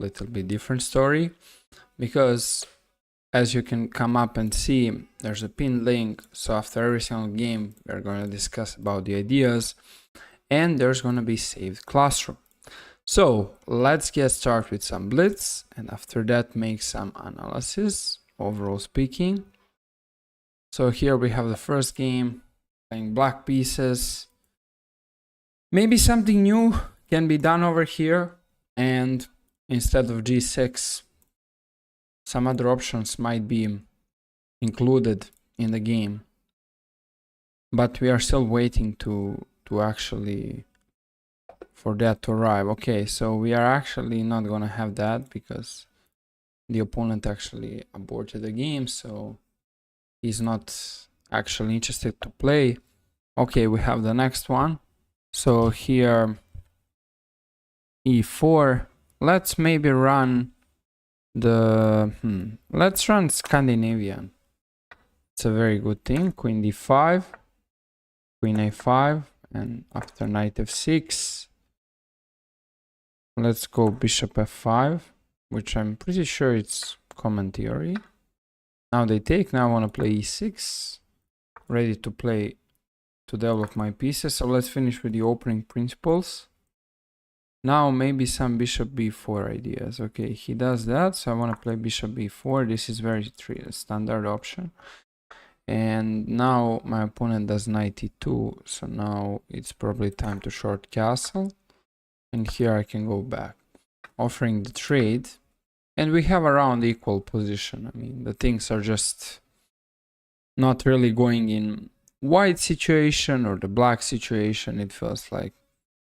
little bit different story, because as you can come up and see, there's a pinned link. So after every single game, we're going to discuss about the ideas, and there's going to be saved classroom. So let's get started with some blitz, and after that make some analysis, overall speaking. So here we have the first game, playing black pieces. Maybe something new can be done over here, and instead of g6, some other options might be included in the game. But we are still waiting to actually for that to arrive. Okay, so we are actually not gonna have that because the opponent actually aborted the game, so he's not actually interested to play. Okay, we have the next one. So here e4. Let's maybe run the let's run Scandinavian. It's a very good thing. Queen d5, queen a5, and after knight f6, let's go bishop f5, which I'm pretty sure it's common theory. Now they take. Now I want to play e6, ready to play to develop my pieces. So let's finish with the opening principles. Now maybe some bishop b4 ideas. Okay, he does that, so I want to play bishop b4. This is very standard option. And now my opponent does knight e2, so now it's probably time to short castle. And here I can go back, offering the trade. And we have around equal position. I mean, the things are just not really going in white situation or the black situation. It feels like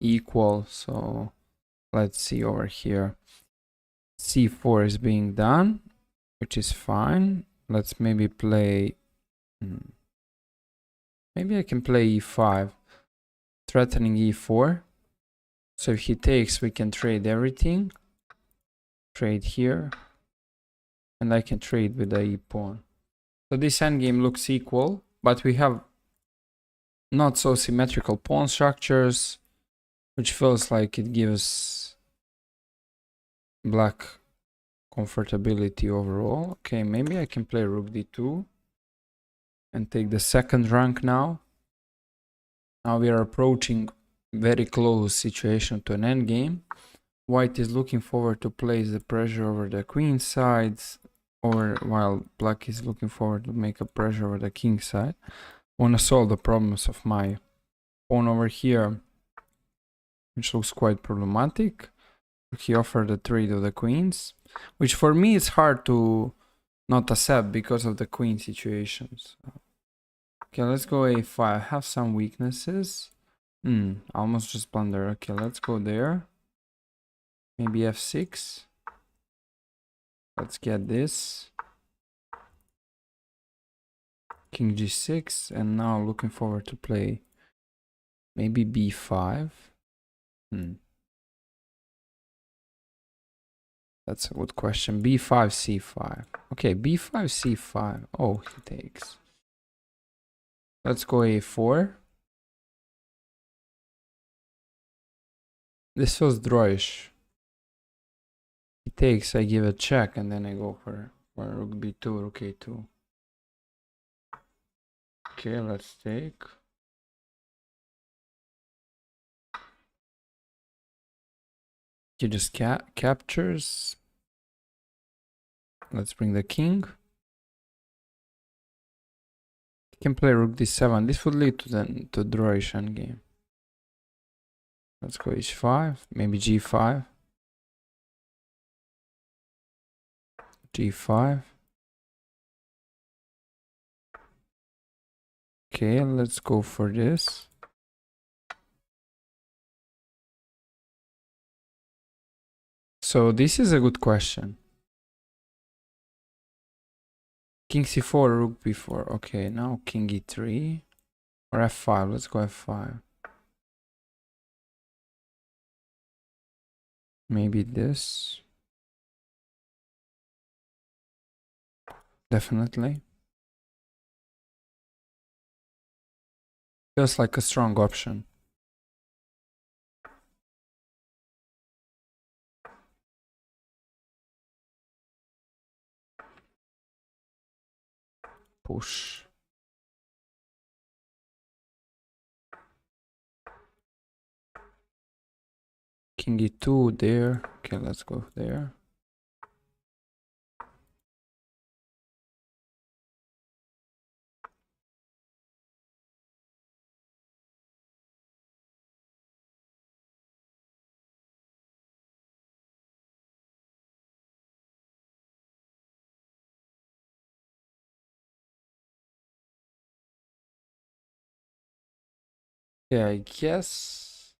equal, so let's see over here. c4 is being done, which is fine. Let's maybe play... maybe I can play e5, threatening e4. So if he takes, we can trade everything. Trade here. And I can trade with the e-pawn. So this endgame looks equal, but we have not so symmetrical pawn structures, which feels like it gives black comfortability overall. Okay, maybe I can play rook d2 and take the second rank now. Now we are approaching very close situation to an endgame. White is looking forward to place the pressure over the queen sides, or while black is looking forward to make a pressure over the king side. I want to solve the problems of my pawn over here, which looks quite problematic. He offered the trade of the queens, which for me is hard to not accept because of the queen situations. Okay, let's go a5. I have some weaknesses. Almost just blunder. Okay, let's go there. Maybe f6. Let's get this. King g6. And now looking forward to play maybe b5. That's a good question. b5, c5. Okay, b5, c5. Oh, he takes. Let's go a4. This feels drawish. He takes, I give a check, and then I go for rook b2, rook a2. Okay, let's take. He just captures. Let's bring the king. He can play rook d7. This would lead to the drawish endgame. Let's go h5, maybe g5. g5. Okay, let's go for this. So this is a good question. King c4, rook b4. Okay, now king e3 or f5. Let's go f5. Maybe this. Definitely. Feels like a strong option. push. King e2 there. Okay, let's go there. Yeah, I guess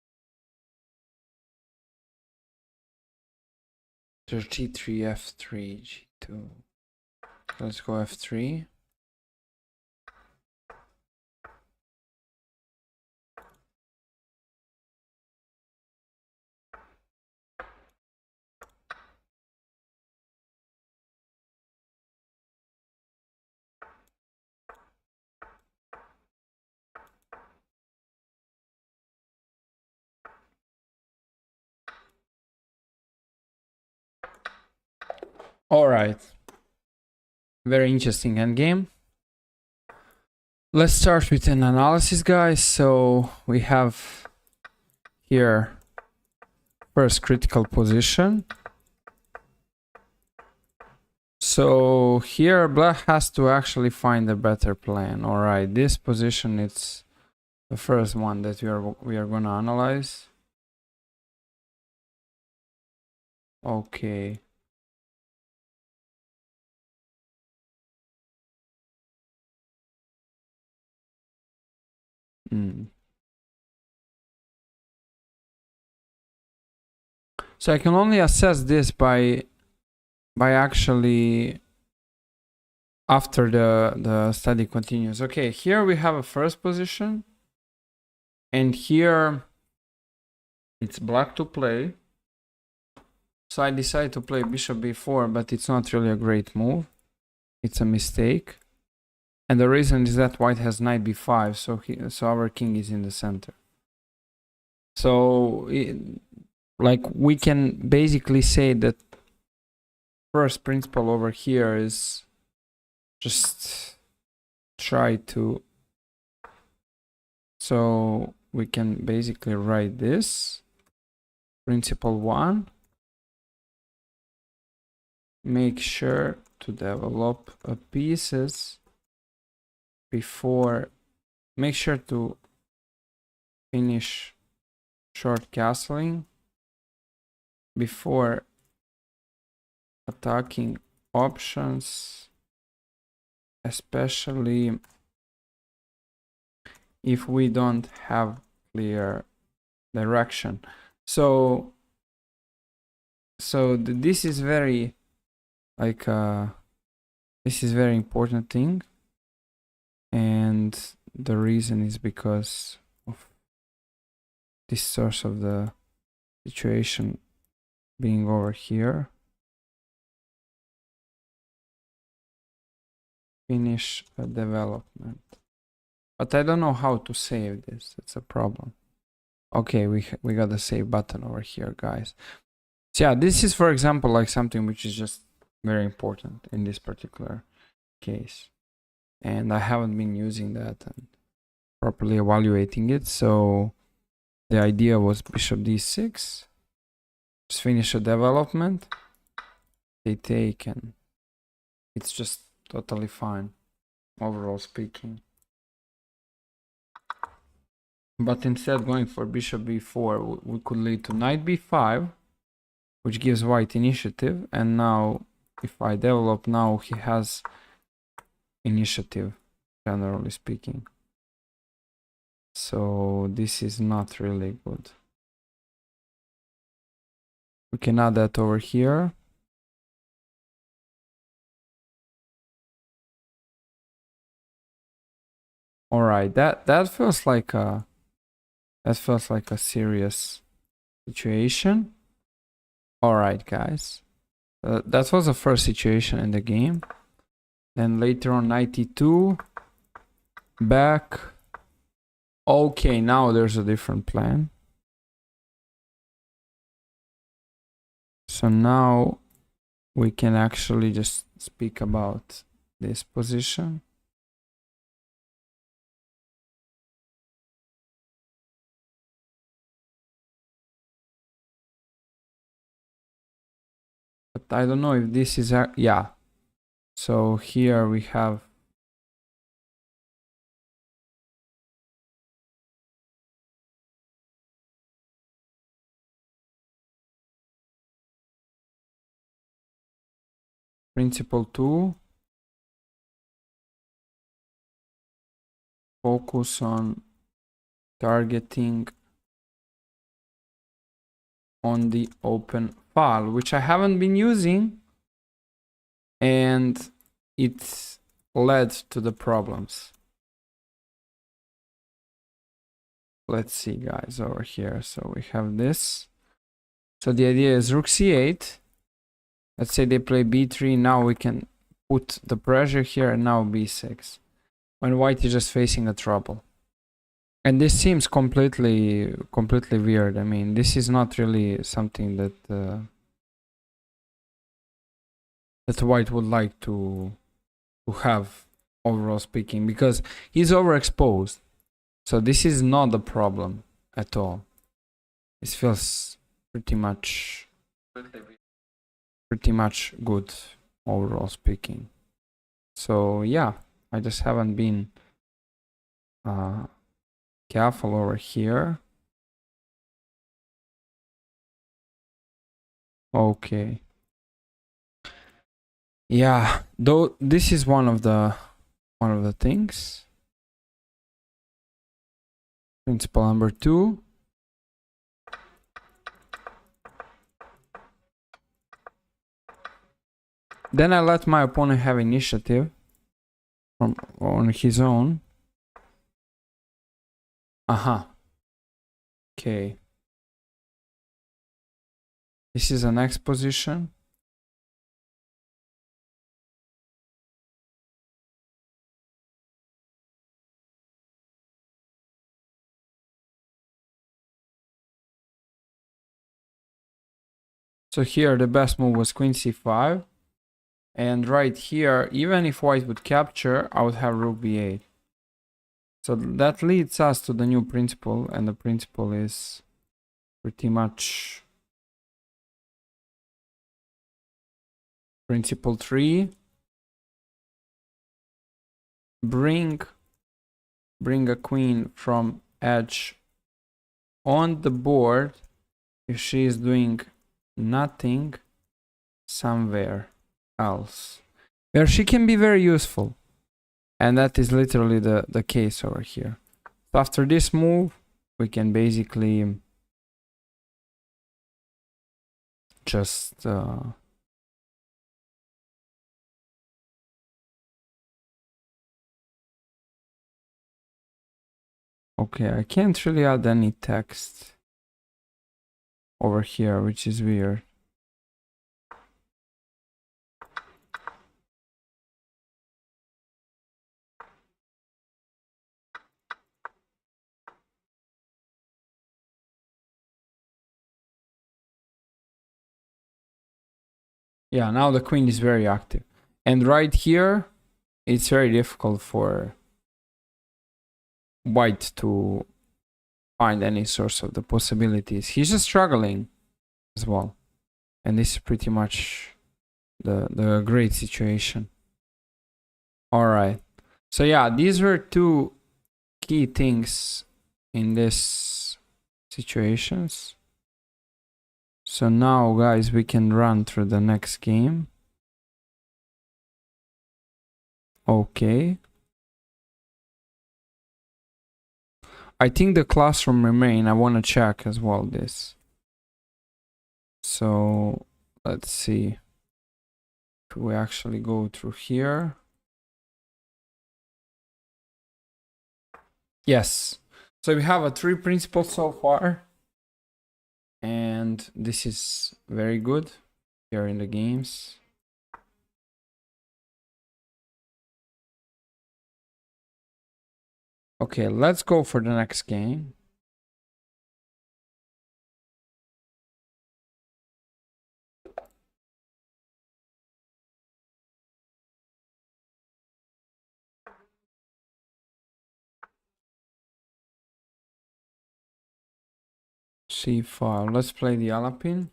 33 f3 g2. Let's go f3. All right. Very interesting endgame. Let's start with an analysis, guys. So we have here first critical position. So here black has to actually find a better plan. All right, this position, it's the first one that we are gonna analyze. Okay. So I can only assess this by actually after the study continues. Okay, here we have a first position, and here it's black to play. So I decide to play bishop b4, but it's not really a great move. It's a mistake. And the reason is that white has knight b5, so our king is in the center. So like we can basically say that first principle over here is just try to, so we can basically write this principle 1, make sure to develop pieces before, make sure to finish short castling before attacking options, especially if we don't have clear direction. So this is very like this is very important thing, and the reason is because of this source of the situation being over here. Finish a development, but I don't know how to save this. It's a problem. Okay, we got the save button over here, guys. So yeah, this is, for example, like something which is just very important in this particular case, and I haven't been using that and properly evaluating it. So the idea was bishop d6, just finish a development, they take, and it's just totally fine overall speaking. But instead going for bishop b4, we could lead to knight b5, which gives white initiative, and now if I develop now, he has initiative, generally speaking. So this is not really good. We can add that over here. All right, that feels like a serious situation. All right, guys, that was the first situation in the game. Then later on, 92 back. Okay, now there's a different plan. So now we can actually just speak about this position. But I don't know if this is a, yeah. So here we have principle 2. Focus on targeting on the open file, which I haven't been using, and it led to the problems. Let's see, guys, over here. So we have this. So the idea is rook c8. Let's say they play b3. Now we can put the pressure here, and now b6. When white is just facing a trouble. And this seems completely weird. I mean, this is not really something that that white would like to have, overall speaking, because he's overexposed. So this is not the problem at all. This feels pretty much good, overall speaking. So yeah, I just haven't been careful over here. Okay. Yeah, though this is one of the things. Principle number 2. Then I let my opponent have initiative on his own. Okay. This is the next position. So here the best move was queen c5. And right here, even if white would capture, I would have rook b8. So that leads us to the new principle, and the principle is pretty much principle 3. Bring a queen from edge on the board if she is doing nothing somewhere else, where she can be very useful. And that is literally the case over here. So after this move, we can basically just okay, I can't really add any text over here, which is weird. Yeah, now the queen is very active. And right here, it's very difficult for white to find any source of the possibilities. He's just struggling as well. And this is pretty much the great situation. All right. So yeah, these were two key things in this situations. So now, guys, we can run through the next game. Okay. I think the classroom remain. I want to check as well this. So let's see if we actually go through here. Yes. So we have 3 principles so far. And this is very good here in the games. Okay, let's go for the next game. C5. Let's play the Alapin.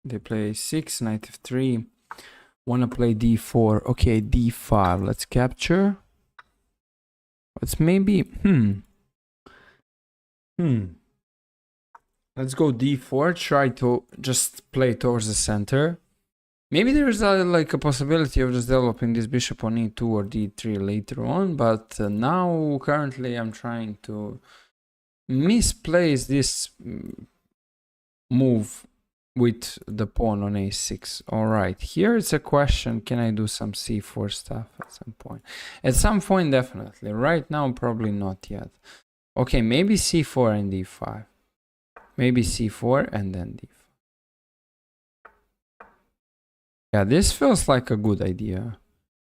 They play 6, knight f3. Wanna play d4. Okay, d5. Let's capture. Let's maybe let's go d4. Try to just play towards the center. Maybe there's like a possibility of just developing this bishop on e2 or d3 later on, but now currently I'm trying to misplace this move with the pawn on a6. All right, here it's a question, can I do some c4 stuff at some point? At some point, definitely. Right now, probably not yet. Okay, maybe c4 and d5. Maybe c4 and then d5. Yeah, this feels like a good idea.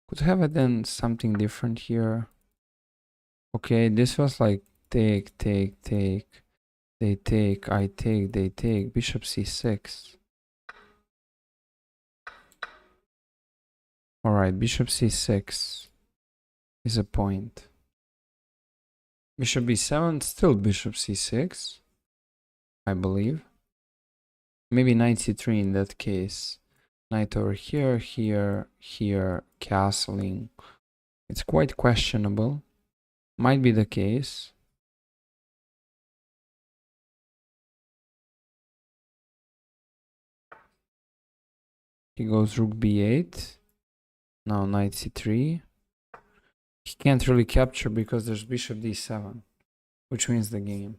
Could have it done something different here. Okay, this was like take, take, take. They take, I take, they take. Bishop c6. Alright, bishop c6 is a point. Bishop b7, still bishop c6, I believe. Maybe knight c3 in that case. Knight over here, here, here, castling. It's quite questionable. Might be the case. He goes rook b8. Now knight c3. He can't really capture because there's bishop d7, which wins the game.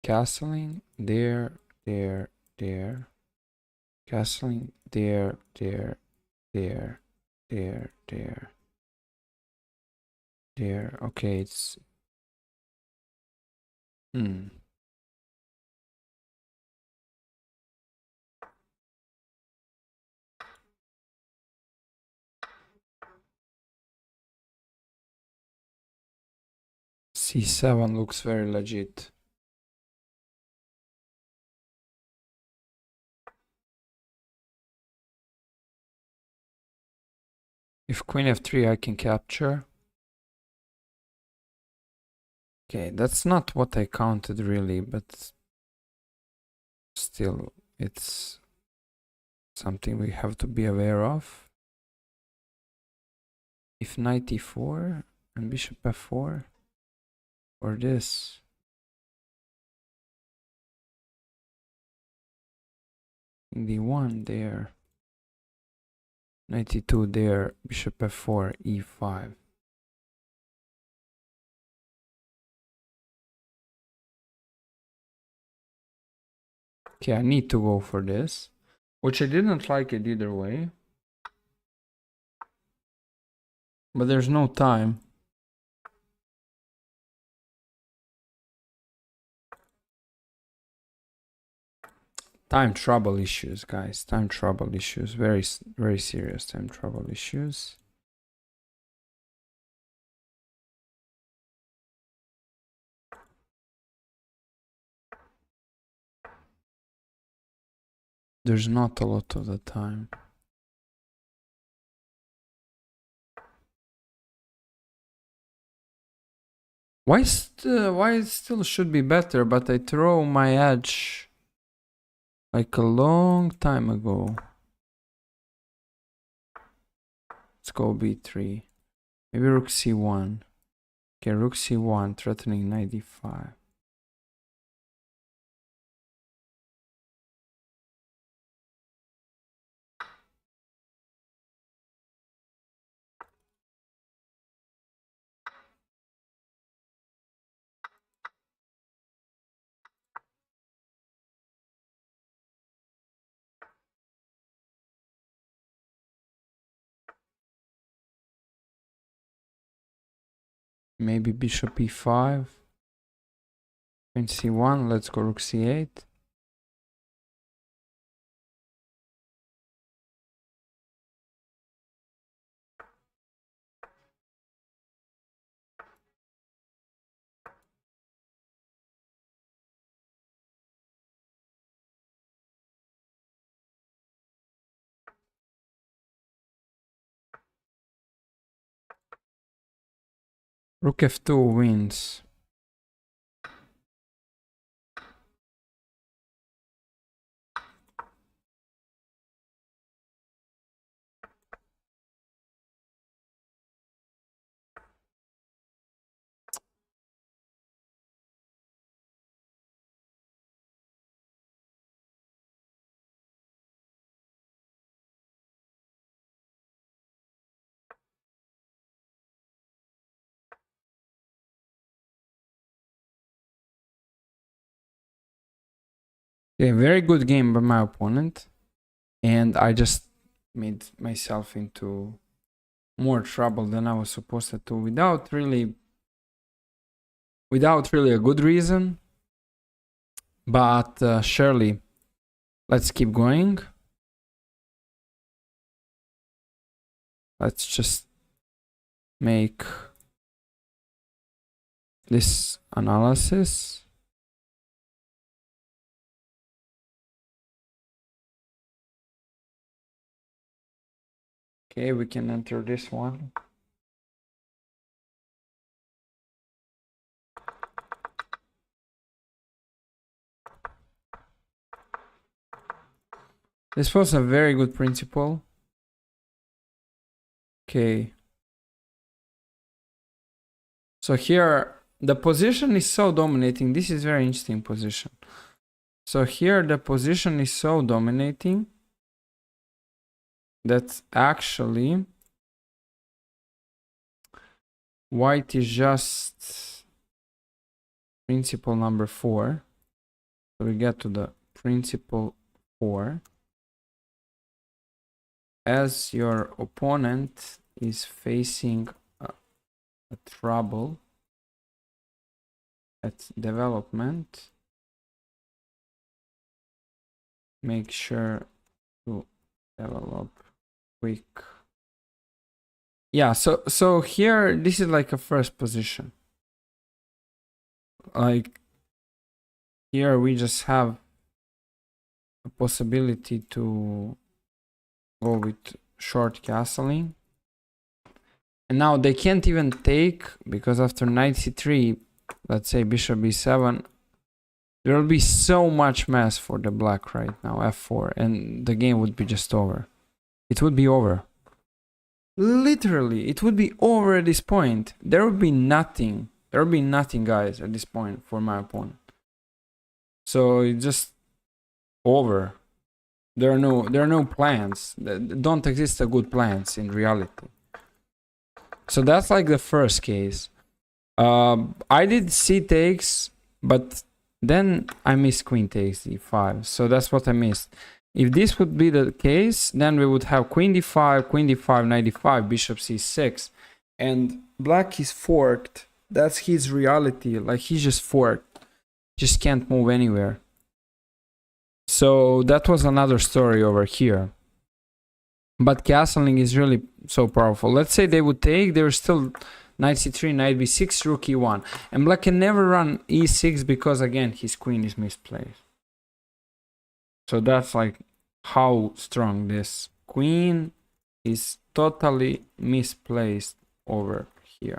Castling, there, there, there. Castling, there, there, there, there, there. There, okay, it's... C7 looks very legit. If queen f3 I can capture. Okay, that's not what I counted really, but still it's something we have to be aware of. If knight e4 and bishop f4 or this. d1 there. Knight e2 there, bishop f4, e5. Okay, I need to go for this, which I didn't like it either way. But there's no time. Time trouble issues, guys. Time trouble issues. Very, very serious time trouble issues. There's not a lot of the time. Why it still should be better, but I throw my edge like a long time ago. Let's go b3. Maybe rook c1. Okay, rook c1, threatening knight d5. Maybe bishop e5. Queen c1, let's go rook c8. Rook f2 wins. A very good game by my opponent, and I just made myself into more trouble than I was supposed to without really a good reason. But surely, let's keep going. Let's just make this analysis. Okay, we can enter this one. This was a very good principle. Okay. So here, the position is so dominating. This is very interesting position. So here, the position is so dominating that actually white is just principle number 4. So we get to the principle 4. As your opponent is facing a trouble at development, make sure to develop quick. Yeah, so here this is like a first position. Like here we just have a possibility to go with short castling. And now they can't even take, because after knight c3, let's say bishop b7, there will be so much mess for the black right now, f4, and the game would be just over. It would be over. Literally, it would be over at this point. There would be nothing. There would be nothing, guys, at this point for my opponent. So it's just over. There are no plans. There don't exist a good plans in reality. So that's like the first case. I did c takes, but then I missed queen takes d5. So that's what I missed. If this would be the case, then we would have queen d5, knight d5, bishop c6, and black is forked. That's his reality. Like, he's just forked. Just can't move anywhere. So that was another story over here. But castling is really so powerful. Let's say they would take, there's still knight c3, knight b6, rook e1. And black can never run e6 because, again, his queen is misplaced. So that's like how strong this queen is totally misplaced over here.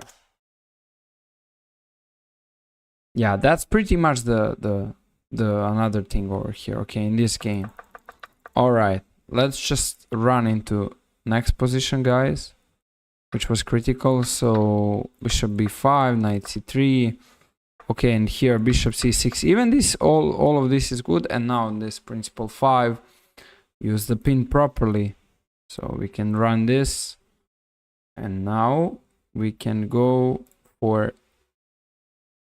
Yeah, that's pretty much the another thing over here, okay, in this game. All right, let's just run into next position, guys, which was critical. So bishop b5, knight c3, okay, and here bishop c6. Even this, all of this is good. And now this principle 5, use the pin properly, so we can run this, and now we can go for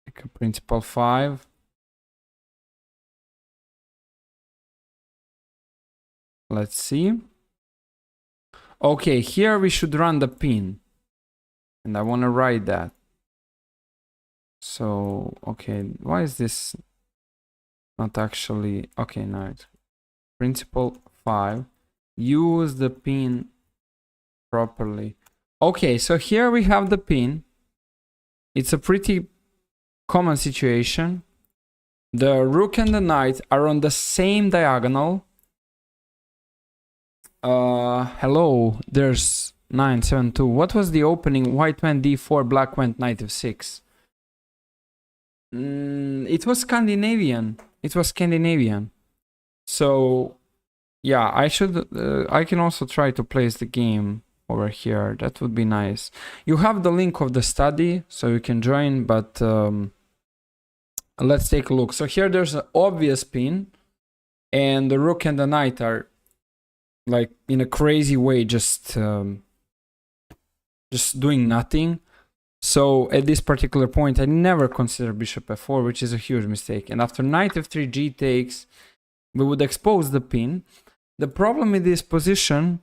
like a principle 5. Let's see. Okay, here we should run the pin, and I want to write that. So, okay, why is this not actually... Okay, nice. Principle 5. Use the pin properly. Okay, so here we have the pin. It's a pretty common situation. The rook and the knight are on the same diagonal. Hello, there's 972. What was the opening? White went d4, black went knight f6. It was Scandinavian. It was Scandinavian. So yeah, I can also try to place the game over here. That would be nice. You have the link of the study, so you can join, but let's take a look. So here there's an obvious pin, and the rook and the knight are like in a crazy way just doing nothing. So at this particular point, I never consider bishop f4, which is a huge mistake. And after knight f3, g takes, we would expose the pin. The problem with this position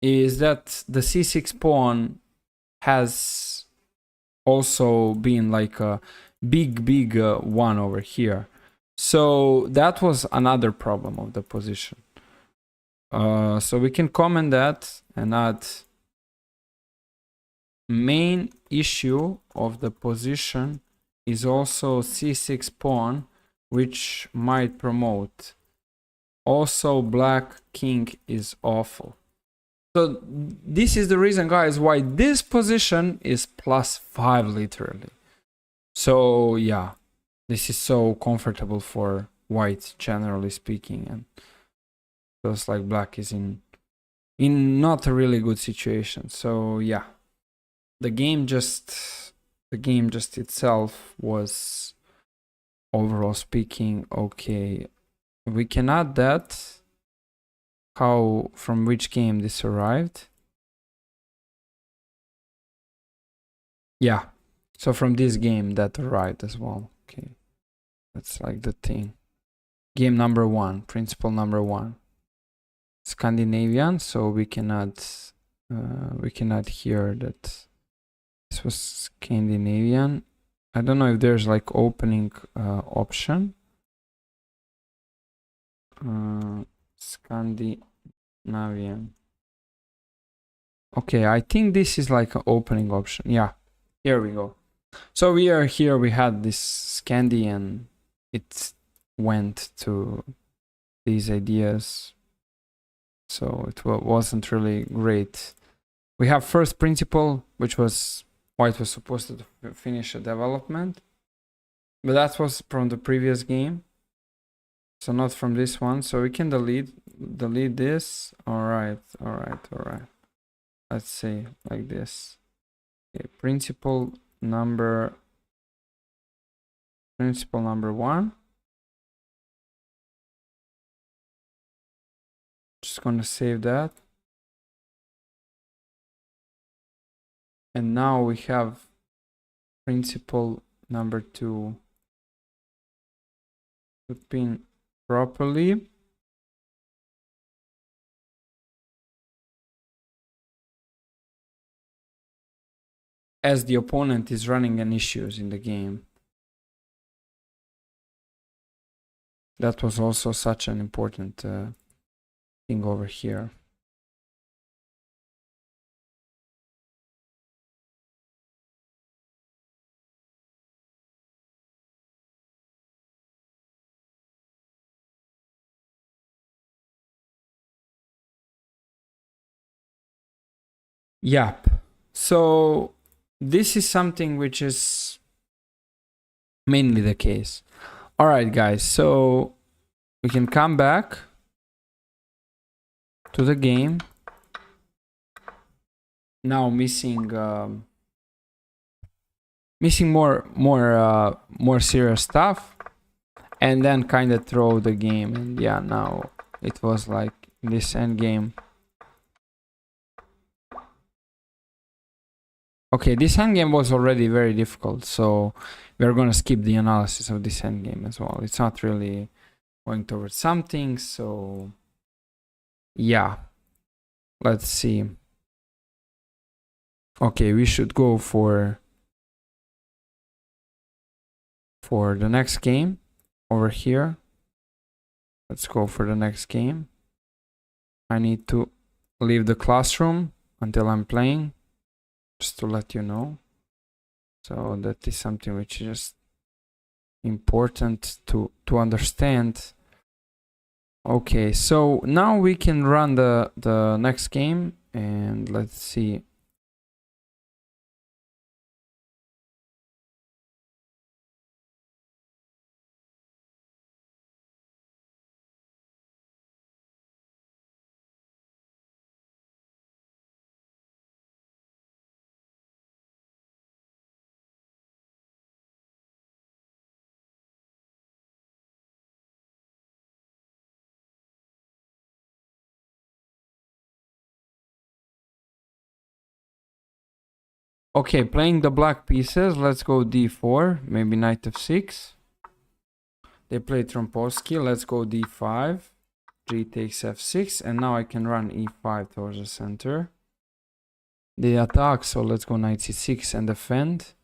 is that the c6 pawn has also been like a big one over here. So that was another problem of the position. So we can comment that and add main issue of the position is also c6 pawn, which might promote. Also, black king is awful. So this is the reason, guys, why this position is +5 literally. So yeah, this is so comfortable for white, generally speaking, and feels like black is in not a really good situation. So yeah, the game just itself was, overall speaking, okay. We can add that, how, from which game this arrived. Yeah, so from this game that arrived as well. Okay, that's like the thing. Game number 1, principle number 1, Scandinavian. So we can add here that this was Scandinavian. I don't know if there's like opening option. Scandinavian. Okay, I think this is like an opening option. Yeah, here we go. So we are here, we had this Scandi and it went to these ideas. So it wasn't really great. We have first principle, which was white was supposed to finish a development, but that was from the previous game. So not from this one. So we can delete this. All right. Let's say like this. Okay, principle number 1. Just gonna save that. And now we have principle number 2 to pin properly. As the opponent is running an issues in the game. That was also such an important thing over here. Yep. So this is something which is mainly the case. All right, guys. So we can come back to the game. Now missing more serious stuff, and then kind of throw the game. And yeah, now it was like this end game. Okay, this endgame was already very difficult, so we're gonna skip the analysis of this endgame as well. It's not really going towards something, so yeah. Let's see. Okay, we should go for the next game over here. Let's go for the next game. I need to leave the classroom until I'm playing, just to let you know. So that is something which is just important to understand. Okay, so now we can run the next game, And let's see. Okay, playing the black pieces. Let's go d4, maybe knight f6. They play Trompovsky. Let's go d5. G takes f6, and now I can run e5 towards the center. They attack, so let's go knight c6 and defend.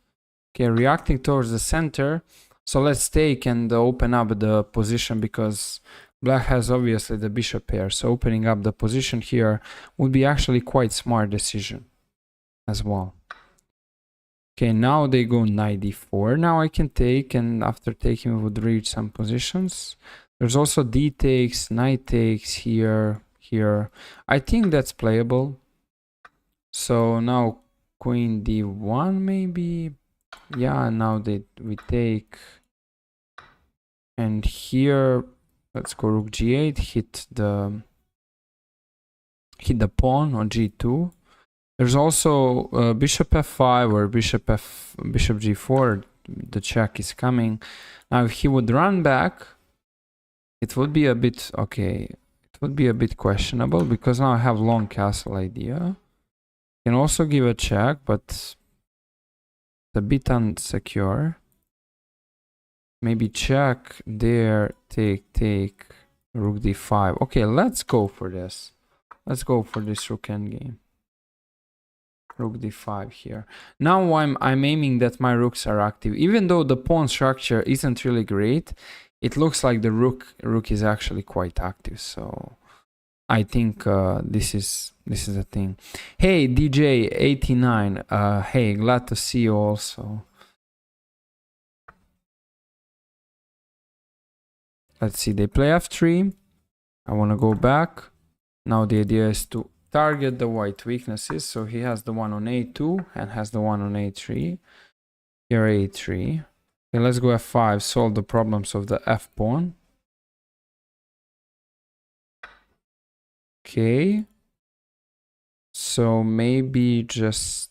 Okay, reacting towards the center. So let's take and open up the position, because black has obviously the bishop pair. So opening up the position here would be actually quite smart decision as well. Okay, now they go knight d4. Now I can take, and after taking we would reach some positions. There's also d takes, knight takes here, here. I think that's playable. So now queen d1 maybe. Yeah, now we take. And here, let's go rook g8, hit the pawn on g2. There's also bishop f5 or bishop g4. The check is coming. Now if he would run back, it would be a bit okay. It would be a bit questionable, because now I have long castle idea. Can also give a check, but it's a bit unsecure. Maybe check there, take, rook d5. Okay, let's go for this. Let's go for this rook endgame. Rook d5 here. Now I'm aiming that my rooks are active. Even though the pawn structure isn't really great, it looks like the rook is actually quite active. So I think this is a thing. Hey DJ89, hey, glad to see you also. Let's see, they play f3. I want to go back. Now the idea is to target the white weaknesses. So he has the one on a2 and has the one on a3. Here a3. Okay, let's go f5, solve the problems of the f pawn. Okay. So maybe just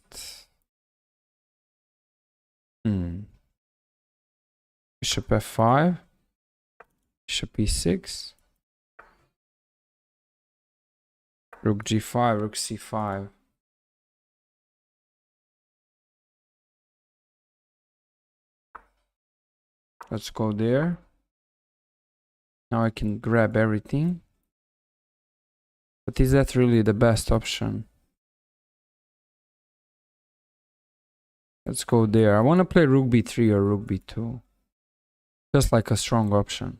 bishop f5, bishop e6, rook g5, rook c5. Let's go there. Now I can grab everything. But is that really the best option? Let's go there. I want to play rook b3 or rook b2. Just like a strong option.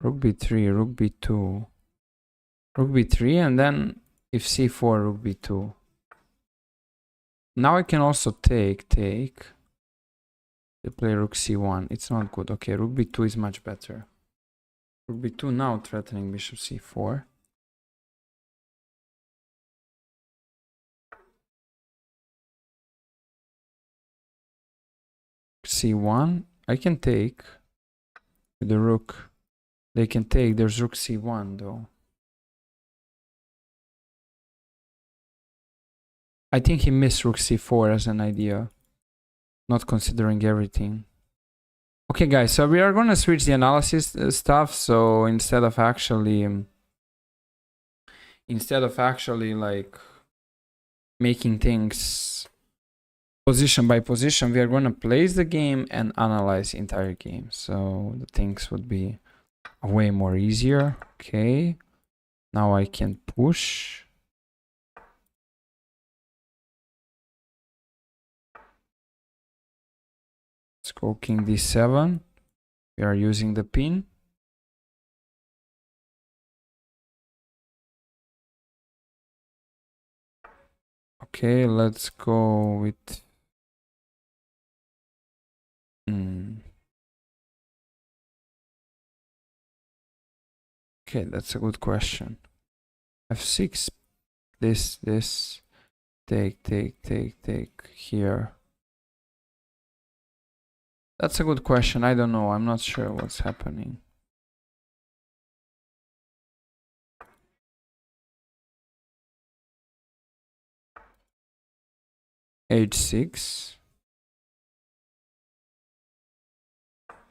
Rook b3, rook b2. Rook b3, and then if c4, rook b2. Now I can also take. They play rook c1. It's not good. Okay, rook b2 is much better. Rook b2 now threatening bishop c4. c1. I can take with the rook. They can take. There's rook c1 though. I think he missed rook c4 as an idea, not considering everything. Okay guys, so we are gonna switch the analysis stuff. So instead of actually like making things position by position, we are gonna place the game and analyze entire game. So the things would be way more easier. Okay, now I can push. Let's go king d7. We are using the pin. Okay, let's go with Okay, that's a good question. f6, this, take here. That's a good question. I don't know. I'm not sure what's happening. h6.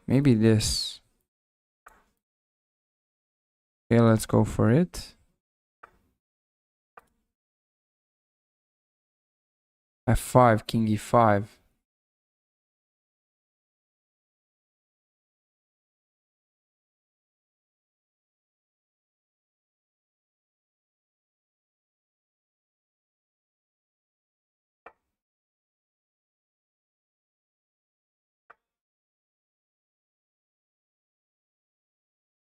Maybe this. Okay, let's go for it. f5, king e5.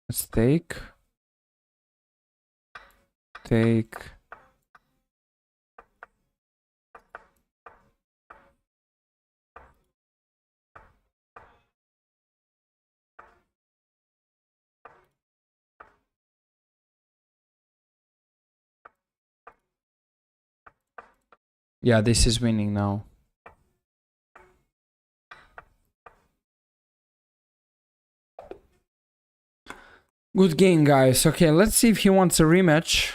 Let's take. Yeah, this is winning now. Good game, guys. Okay, let's see if he wants a rematch.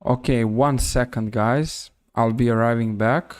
Okay, 1 second, guys. I'll be arriving back.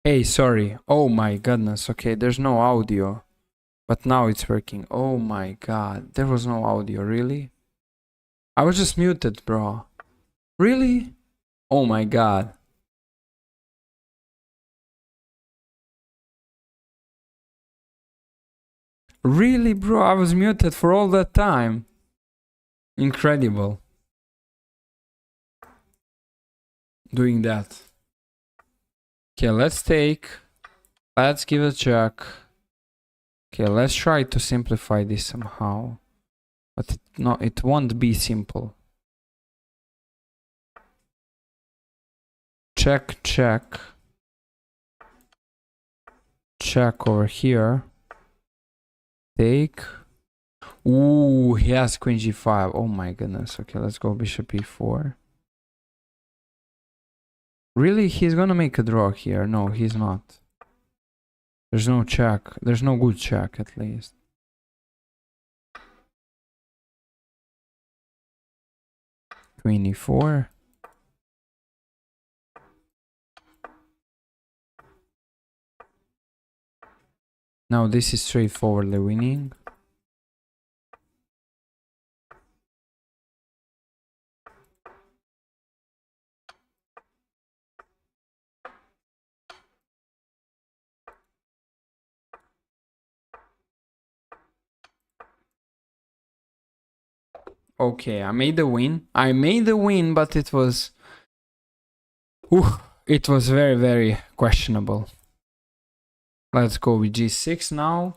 Hey, sorry. Oh my goodness. Okay, there's no audio. But now it's working. Oh my god. There was no audio, really? I was just muted, bro. Really? Oh my god. Really, bro? I was muted for all that time. Incredible. Doing that. Okay, let's give it a check. Okay, let's try to simplify this somehow. But it won't be simple. Check, check. Check over here. Take. Ooh, he has queen g5. Oh my goodness. Okay, let's go bishop e4. Really? He's gonna make a draw here. No, he's not. There's no check. There's no good check, at least. Queen e4. Now this is straightforwardly winning. Okay, I made the win. I made the win, but it was... it was very, very questionable. Let's go with g6 now.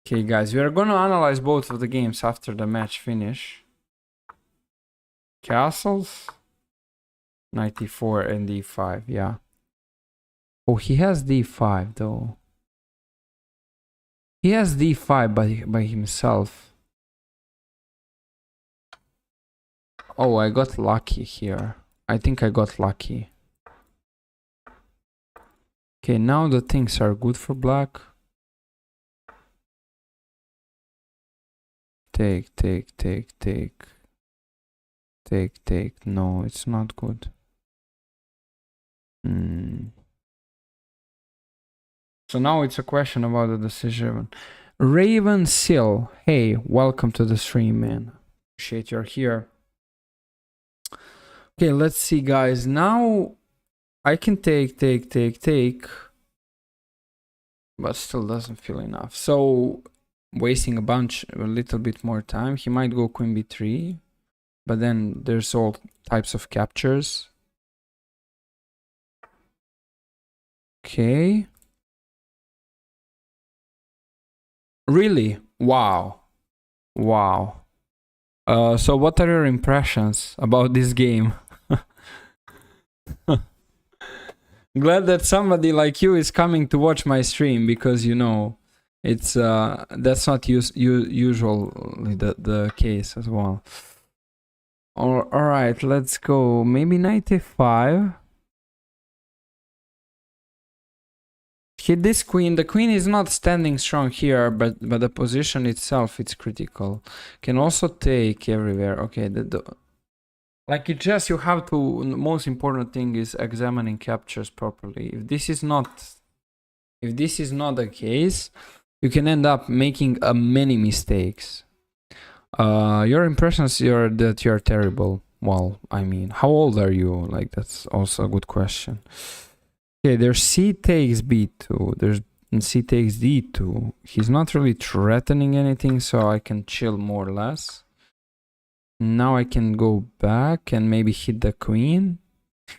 Okay, guys, we are gonna analyze both of the games after the match finish. Castles. Knight e4 and d5, yeah. Oh, he has d5 though. He has d5 by himself. Oh, I got lucky here. I think I got lucky. Okay, now the things are good for black. Take, take, take, take. Take, take. No, it's not good. So now it's a question about the decision. Raven Sill. Hey, welcome to the stream, man. Appreciate you're here. Okay, let's see, guys. Now I can take, but still doesn't feel enough. So wasting a little bit more time. He might go queen b3, but then there's all types of captures. Okay. Really? Wow. Wow. So what are your impressions about this game? Glad that somebody like you is coming to watch my stream, because you know it's that's not usually the case as well. All right, let's go. Maybe knight a5. Hit this queen. The queen is not standing strong here, but the position itself, it's critical. Can also take everywhere. Okay, like it just, you have to, the most important thing is examining captures properly. If this is not the case, you can end up making many mistakes. Your impressions are that you're terrible. Well, I mean, how old are you? Like, that's also a good question. Okay, there's c takes b2, there's c takes d2. He's not really threatening anything, so I can chill more or less. Now I can go back and maybe hit the queen.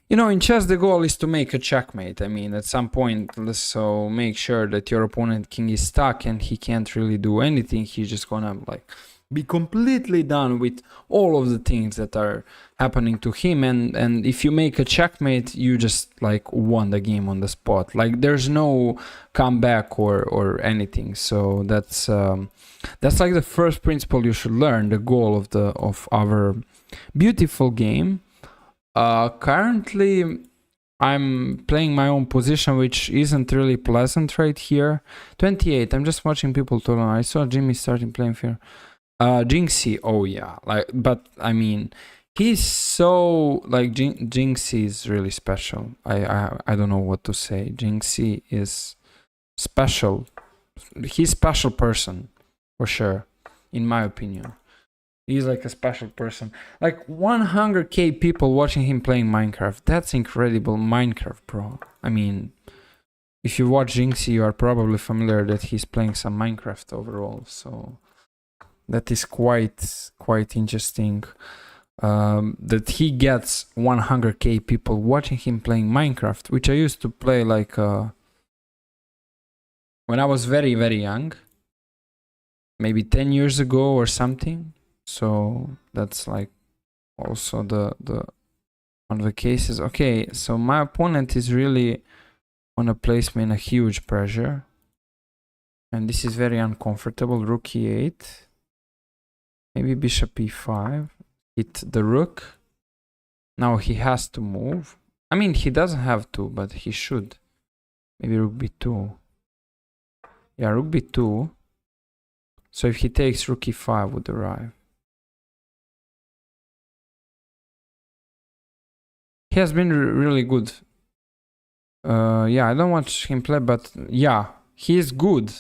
You know, in chess the goal is to make a checkmate. I mean, at some point, so make sure that your opponent king is stuck and he can't really do anything. He's just gonna like be completely done with all of the things that are happening to him, and if you make a checkmate, you just like won the game on the spot. Like there's no comeback or anything. So that's like the first principle you should learn, the goal of our beautiful game. Currently I'm playing my own position, which isn't really pleasant right here. 28. I'm just watching people to learn. I saw Jimmy starting playing here. Jinxie, oh yeah, like, but I mean, He's so like Jinxie is really special. I don't know what to say. Jinxie is special. He's special person for sure, in my opinion. He's like a special person. Like 100k people watching him playing Minecraft. That's incredible. Minecraft, bro. I mean, if you watch Jinxie, you are probably familiar that he's playing some Minecraft overall. So that is quite interesting. That he gets 100k people watching him playing Minecraft, which I used to play like when I was very young, maybe 10 years ago or something. So that's like also the one of the cases. Okay, so my opponent is really wanna place me in a huge pressure, and this is very uncomfortable. Rook e8, maybe bishop e5. Hit the rook. Now he has to move. I mean, he doesn't have to, but he should. Maybe rook b2. Yeah, rook b2. So if he takes rook e5 would arrive. He has been really good. Yeah, I don't watch him play, but yeah, he is good.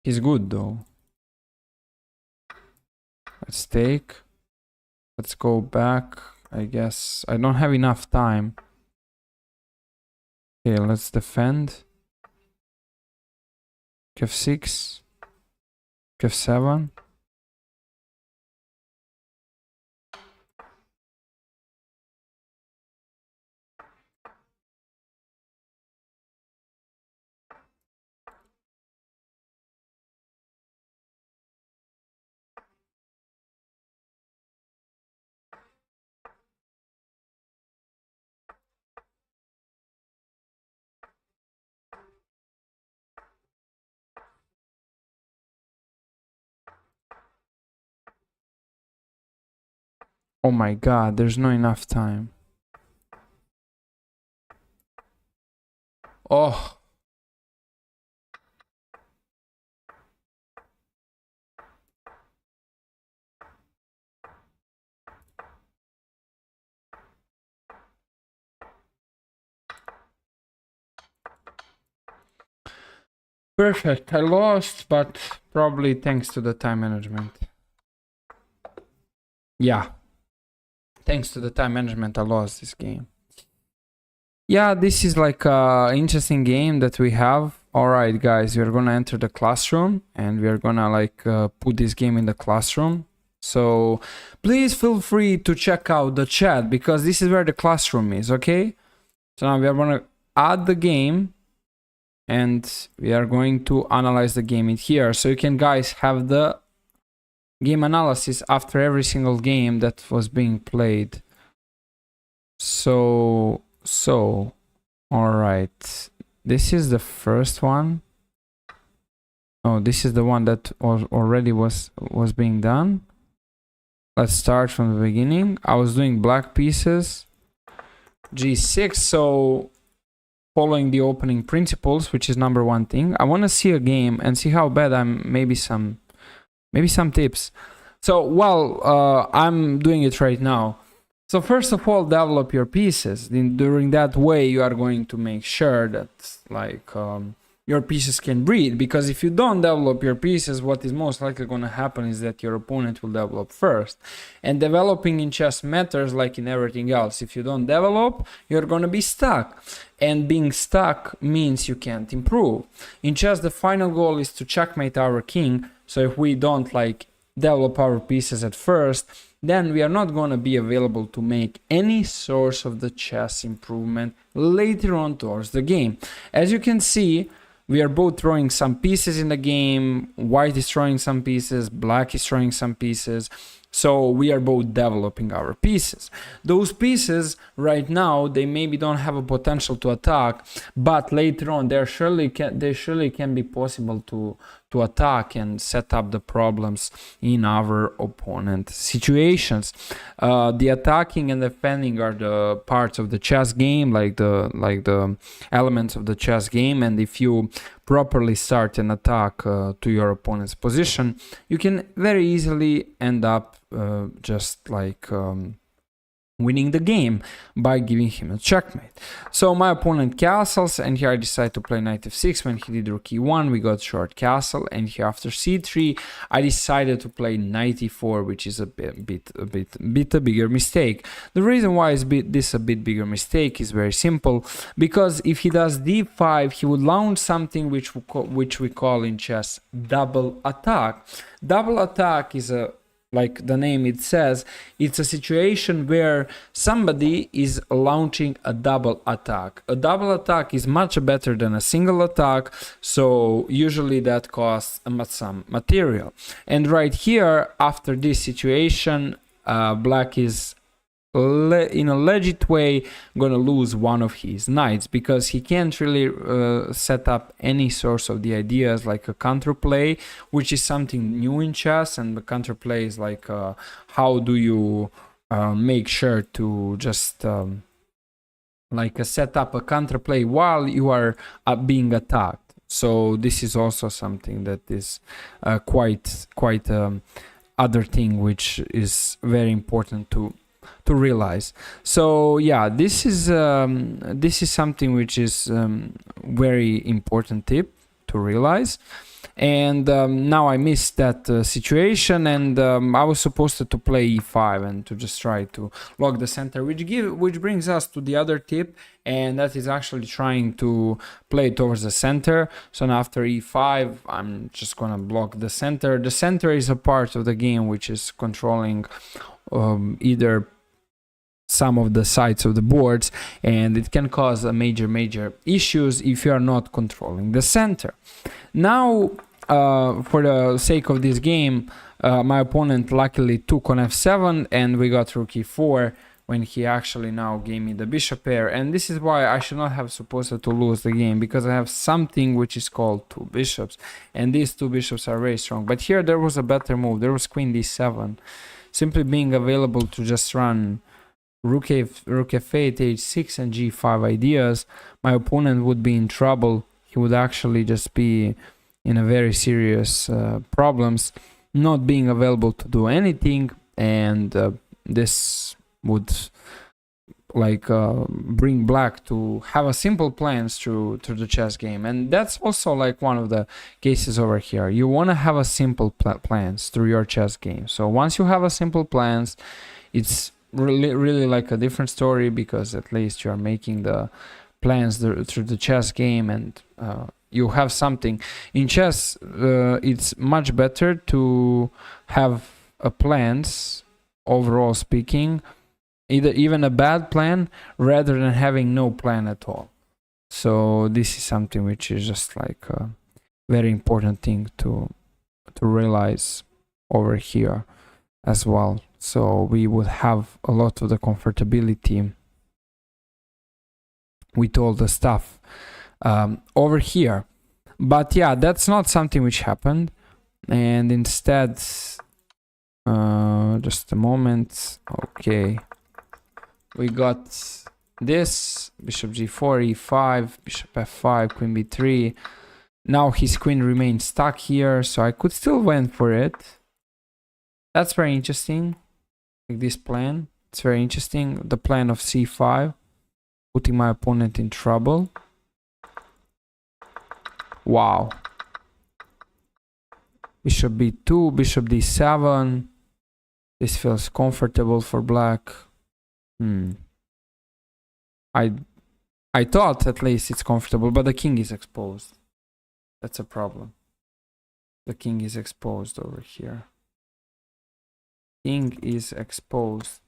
He's good though. Let's take. Let's go back. I guess I don't have enough time. Okay, let's defend. f6. f7. Oh my god, there's not enough time. Oh. Perfect. I lost, but probably thanks to the time management. Yeah. Thanks to the time management, I lost this game. Yeah, this is like an interesting game that we have. Alright, guys, we're gonna enter the classroom and we're gonna like put this game in the classroom. So please feel free to check out the chat because this is where the classroom is, okay? So now we are gonna add the game and we are going to analyze the game in here. So you can guys have the game analysis after every single game that was being played. So all right, this is the first one. Oh, this is the one that already was being done. Let's start from the beginning. I was doing black pieces, g6. So following the opening principles, which is number one thing. I want to see a game and see how bad I'm. Maybe some tips. So while I'm doing it right now. So first of all, develop your pieces. During that way, you are going to make sure that like your pieces can breathe. Because if you don't develop your pieces, what is most likely going to happen is that your opponent will develop first. And developing in chess matters like in everything else. If you don't develop, you're going to be stuck. And being stuck means you can't improve. In chess, the final goal is to checkmate our king. So if we don't like develop our pieces at first, then we are not going to be available to make any source of the chess improvement later on towards the game. As you can see, we are both throwing some pieces in the game. White is throwing some pieces, black is throwing some pieces. So we are both developing our pieces. Those pieces right now, they maybe don't have a potential to attack, but later on they surely can be possible to attack and set up the problems in our opponent situations. The attacking and defending are the parts of the chess game, like the elements of the chess game. And if you properly start an attack to your opponent's position, you can very easily end up just like winning the game by giving him a checkmate. So my opponent castles, and here I decided to play knight f6. When he did rook e1, we got short castle, and here after c3 I decided to play knight e4, which is a bit bigger mistake. The reason why is this a bit bigger mistake is very simple, because if he does d5, he would launch something which we call in chess double attack. Double attack is like the name it says, it's a situation where somebody is launching a double attack. A double attack is much better than a single attack, so usually that costs some material. And right here, after this situation, black is in a legit way gonna lose one of his knights, because he can't really set up any source of the ideas like a counterplay, which is something new in chess. And the counterplay is like how do you make sure to just set up a counterplay while you are being attacked. So this is also something that is quite other thing which is very important to realize. So yeah, this is something which is very important tip to realize. And now I missed that situation, and I was supposed to play e5 and to just try to lock the center, which brings us to the other tip, and that is actually trying to play towards the center. So now after e5, I'm just gonna block the center. The center is a part of the game which is controlling either some of the sides of the boards, and it can cause a major issues if you are not controlling the center. Now for the sake of this game, my opponent luckily took on f7, and we got rook e4 when he actually now gave me the bishop pair. And this is why I should not have supposed to lose the game, because I have something which is called two bishops, and these two bishops are very strong. But here there was a better move. There was queen d7, simply being available to just run rook f8, h6 and g5 ideas. My opponent would be in trouble. He would actually just be in a very serious problems, not being available to do anything, and this would bring black to have a simple plans through the chess game. And that's also like one of the cases over here. You want to have a simple plans through your chess game. So once you have a simple plans, it's really like a different story, because at least you are making the plans through the chess game, and you have something in chess. It's much better to have a plans, overall speaking, even a bad plan, rather than having no plan at all. So this is something which is just like a very important thing to realize over here as well. So we would have a lot of the comfortability with all the stuff over here. But yeah, that's not something which happened, and instead just a moment. Okay, we got this bishop g4, e5, bishop f5, queen b3. Now his queen remains stuck here, so I could still went for it. That's very interesting. Like this plan, it's very interesting. The plan of c5, putting my opponent in trouble. Wow. Bishop b2, bishop d7. This feels comfortable for black. I thought at least it's comfortable, but the king is exposed. That's a problem. The king is exposed over here. King is exposed.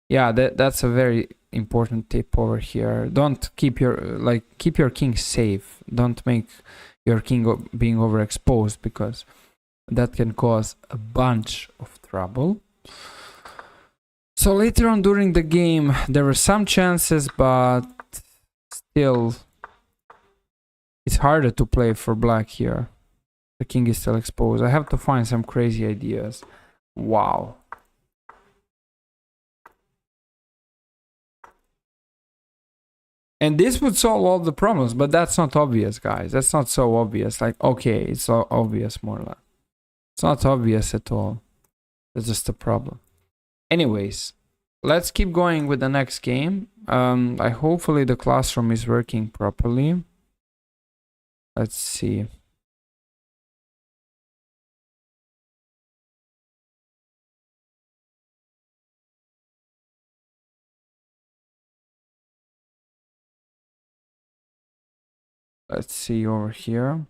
Yeah, that's a very important tip over here. Don't keep your king safe. Don't make your king being overexposed, because that can cause a bunch of trouble. So later on during the game, there were some chances, but still it's harder to play for black here. The king is still exposed. I have to find some crazy ideas. Wow. And this would solve all the problems, but that's not obvious, guys. That's not so obvious. Like, okay, it's so obvious, more or less. It's not obvious at all. That's just a problem. Anyways, Let's keep going with the next game. Hopefully the classroom is working properly. Let's see. Let's see over here.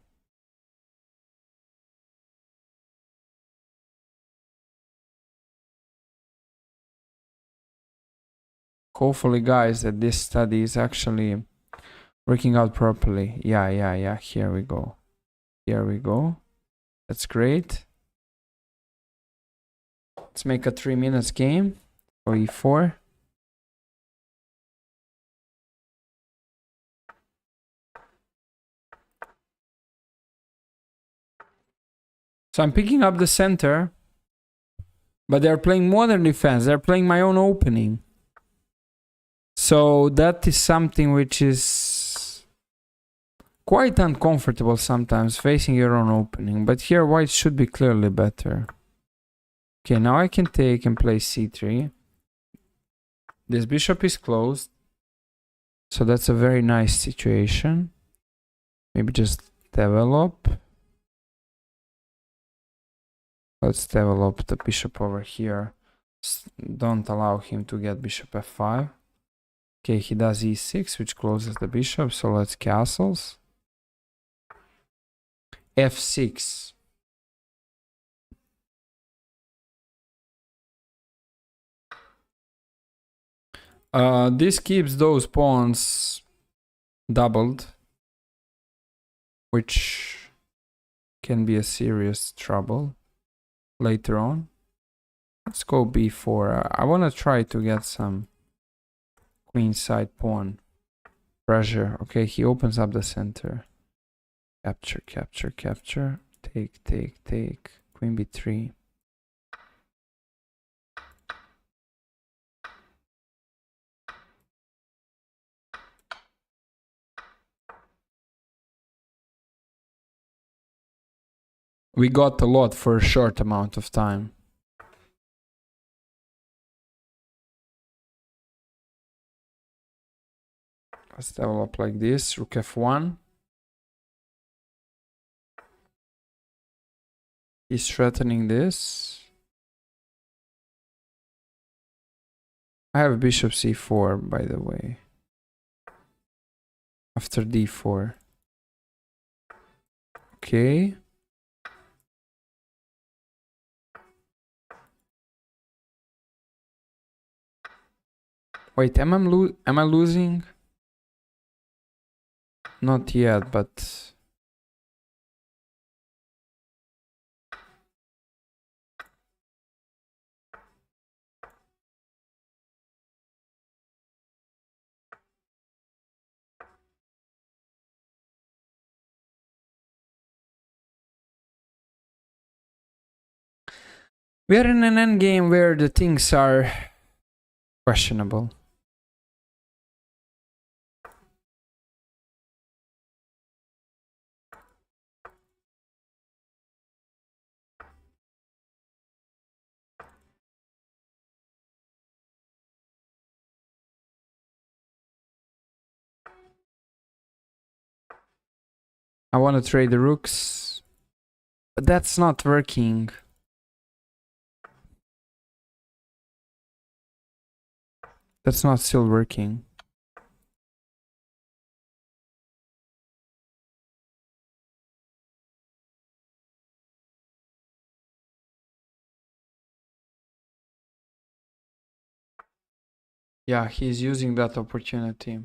Hopefully, guys, that this study is actually working out properly. Yeah. Here we go. Here we go. That's great. Let's make a 3 minutes game for e4. So I'm picking up the center, but they're playing modern defense. They're playing my own opening. So that is something which is quite uncomfortable sometimes, facing your own opening. But here white should be clearly better. Okay, now I can take and play c3. This bishop is closed. So that's a very nice situation. Maybe just develop. Let's develop the bishop over here. Don't allow him to get bishop f5. Okay, he does e6, which closes the bishop. So let's castles. f6. This keeps those pawns doubled, which can be a serious trouble later on. Let's go b4. I want to try to get some queenside pawn pressure. Okay, he opens up the center. Capture, capture, capture. Take, take, take. Queen b3. We got a lot for a short amount of time. Let's develop like this. Rook f1. He's threatening this. I have bishop c4, by the way. After d4. Okay. Wait, am I losing? Not yet, but we are in an endgame where the things are questionable. I want to trade the rooks, but that's not working. That's not still working. Yeah, he's using that opportunity.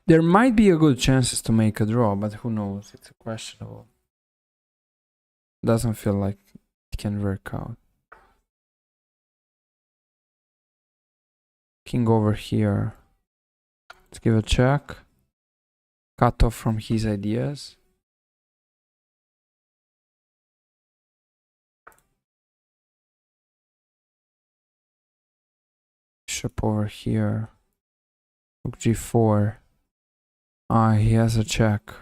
There might be a good chances to make a draw, but who knows? It's questionable. Doesn't feel like it can work out. King over here. Let's give a check. Cut off from his ideas. bishop over here. Rook g4. Ah, he has a check.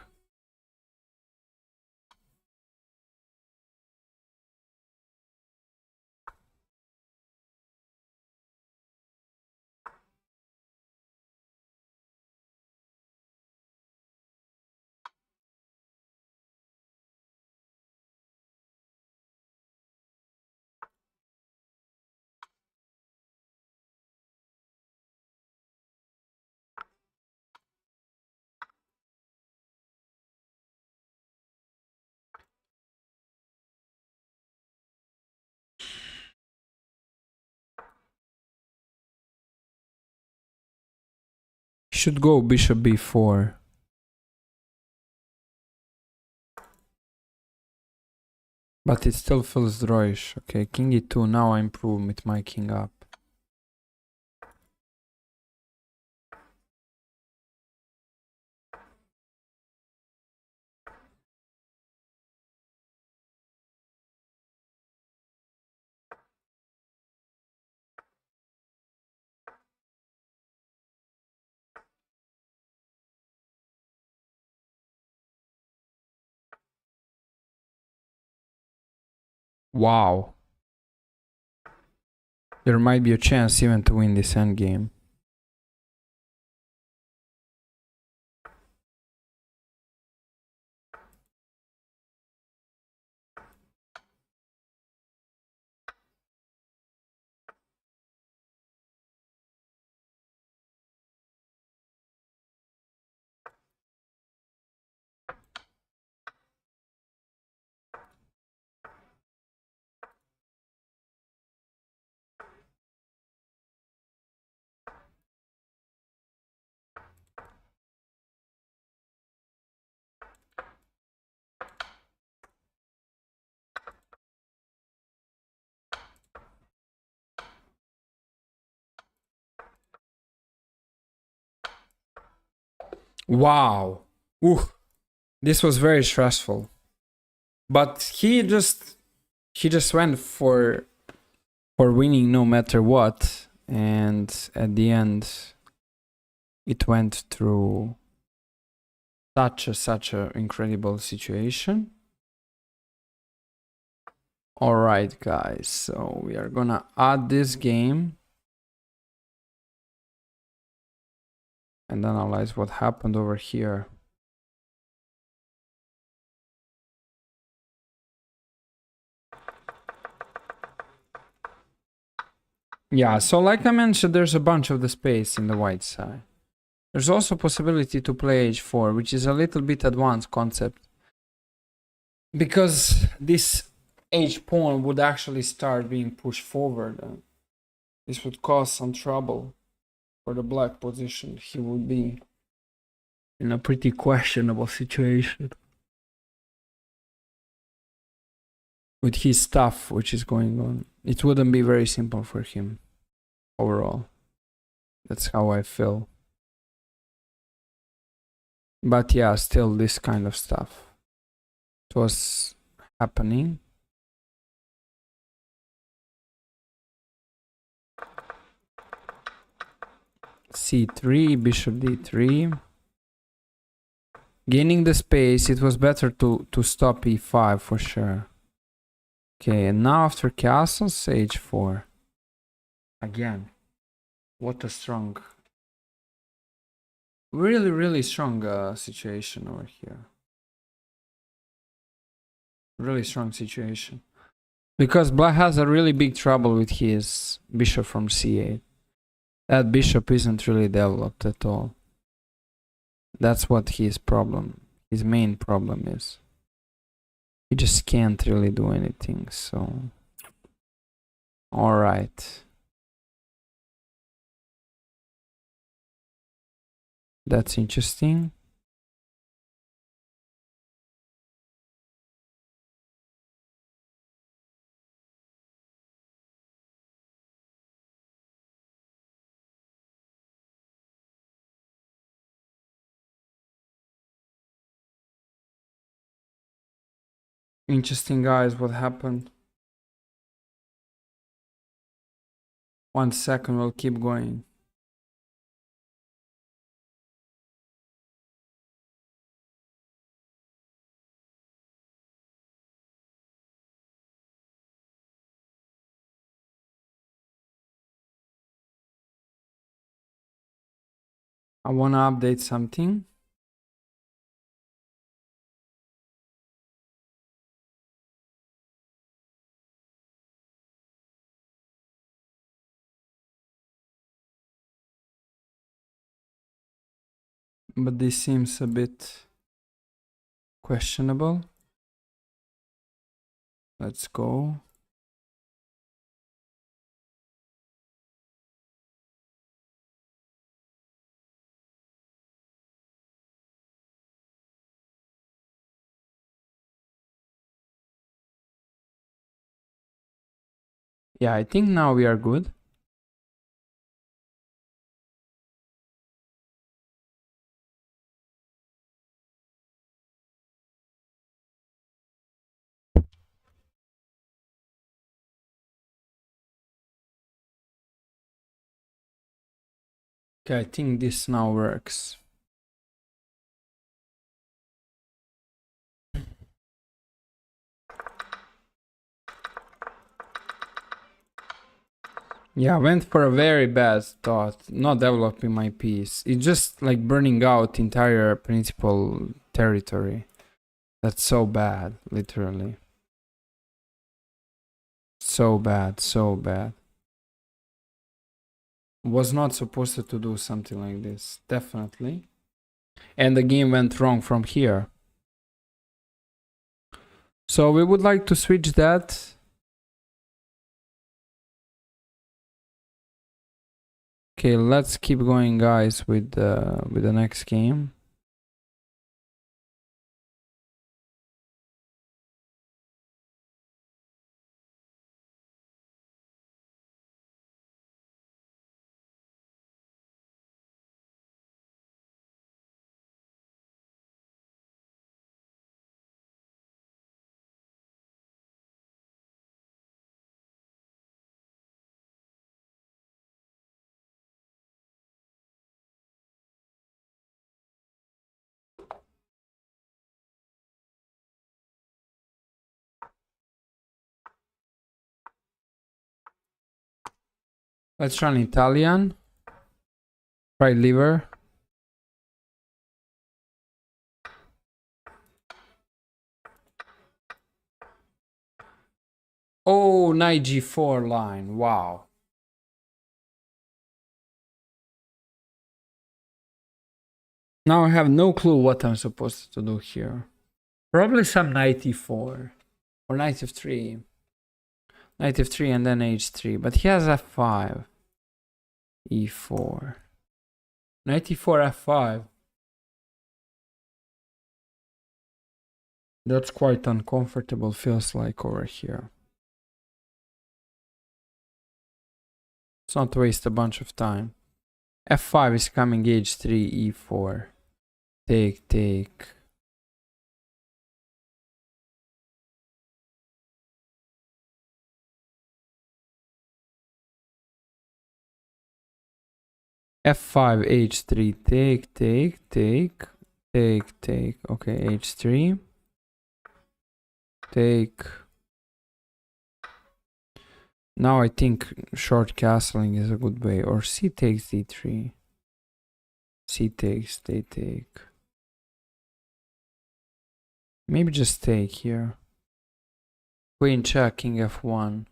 Should go bishop b4. But it still feels drawish. Okay, king e2. Now I improve with my king up. Wow. There might be a chance even to win this endgame. Wow. Ooh. This was very stressful. But he just went for winning no matter what, and at the end it went through such a incredible situation. All right, guys, so we are gonna add this game and analyze what happened over here. Yeah, so like I mentioned, there's a bunch of the space in the white side. There's also possibility to play h4, which is a little bit advanced concept, because this h pawn would actually start being pushed forward. This would cause some trouble for the black position. He would be in a pretty questionable situation with his stuff which is going on. It wouldn't be very simple for him overall. That's how I feel. But yeah, still this kind of stuff. It was happening. c3, bishop d3. Gaining the space, it was better to stop e5 for sure. Okay, and now after castles, h4. Again, what a strong, really strong situation over here. Really strong situation. Because black has a really big trouble with his bishop from c8. That bishop isn't really developed at all. That's what his main problem is. He just can't really do anything, so... Alright. That's interesting. Interesting, guys, what happened. 1 second, we'll keep going. I want to update something. But this seems a bit questionable. Let's go. Yeah, I think now we are good. Okay, I think this now works. Yeah, I went for a very bad thought, not developing my piece. It's just like burning out entire principal territory. That's so bad, literally. So bad, so bad. Was not supposed to do something like this, definitely. And the game went wrong from here. So we would like to switch that. Okay, let's keep going, guys, with the next game. Let's run Italian. Try liver. Oh, knight g4 line. Wow. Now I have no clue what I'm supposed to do here. Probably some knight e4 or knight f3. Knight f3 and then h3. But he has f5. e4. Knight e4 f5. That's quite uncomfortable, feels like, over here. Let's not waste a bunch of time. f5 is coming, h3, e4. Take, take. f5, h3, take, take, take, take, take. Okay, h3. Take. Now I think short castling is a good way. Or c takes d3. C takes, they take. Maybe just take here. Queen check, king f1.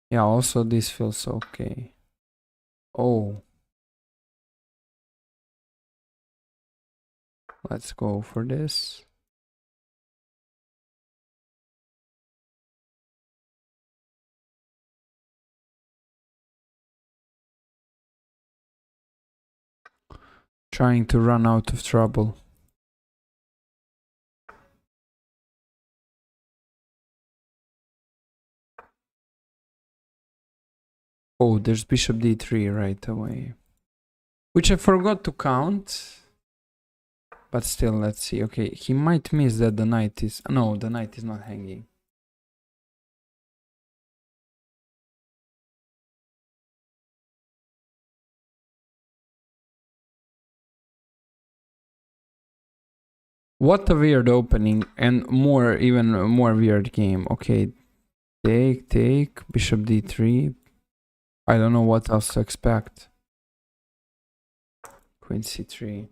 Yeah, also this feels okay. Oh. Let's go for this. Trying to run out of trouble. Oh, there's bishop d3 right away. Which I forgot to count. But still, let's see. Okay, he might miss that the knight is... No, the knight is not hanging. What a weird opening and even more weird game. Okay, take, bishop d3. I don't know what else to expect. Queen c3.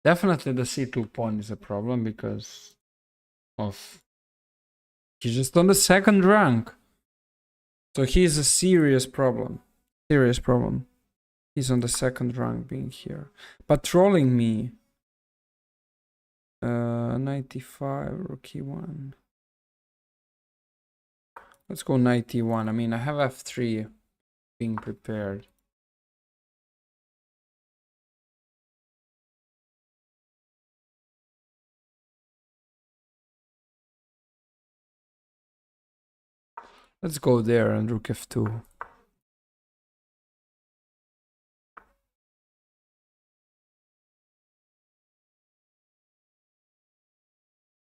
Definitely the c2 pawn is a problem because of he's just on the second rank. So he's a serious problem. Serious problem. He's on the second rank being here. But trolling me. 95, rook e1. Let's go knight e1. I mean, I have f3 being prepared. Let's go there and rook f2.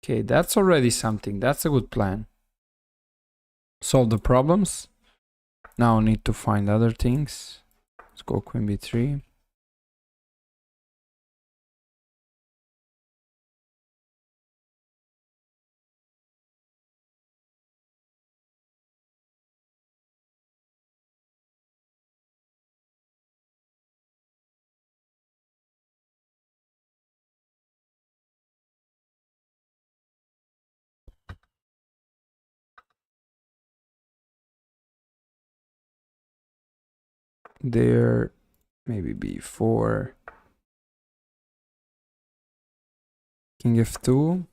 Okay, that's already something. That's a good plan. Solve the problems. Now need to find other things. Let's go queen b3. There, maybe b4. King f2.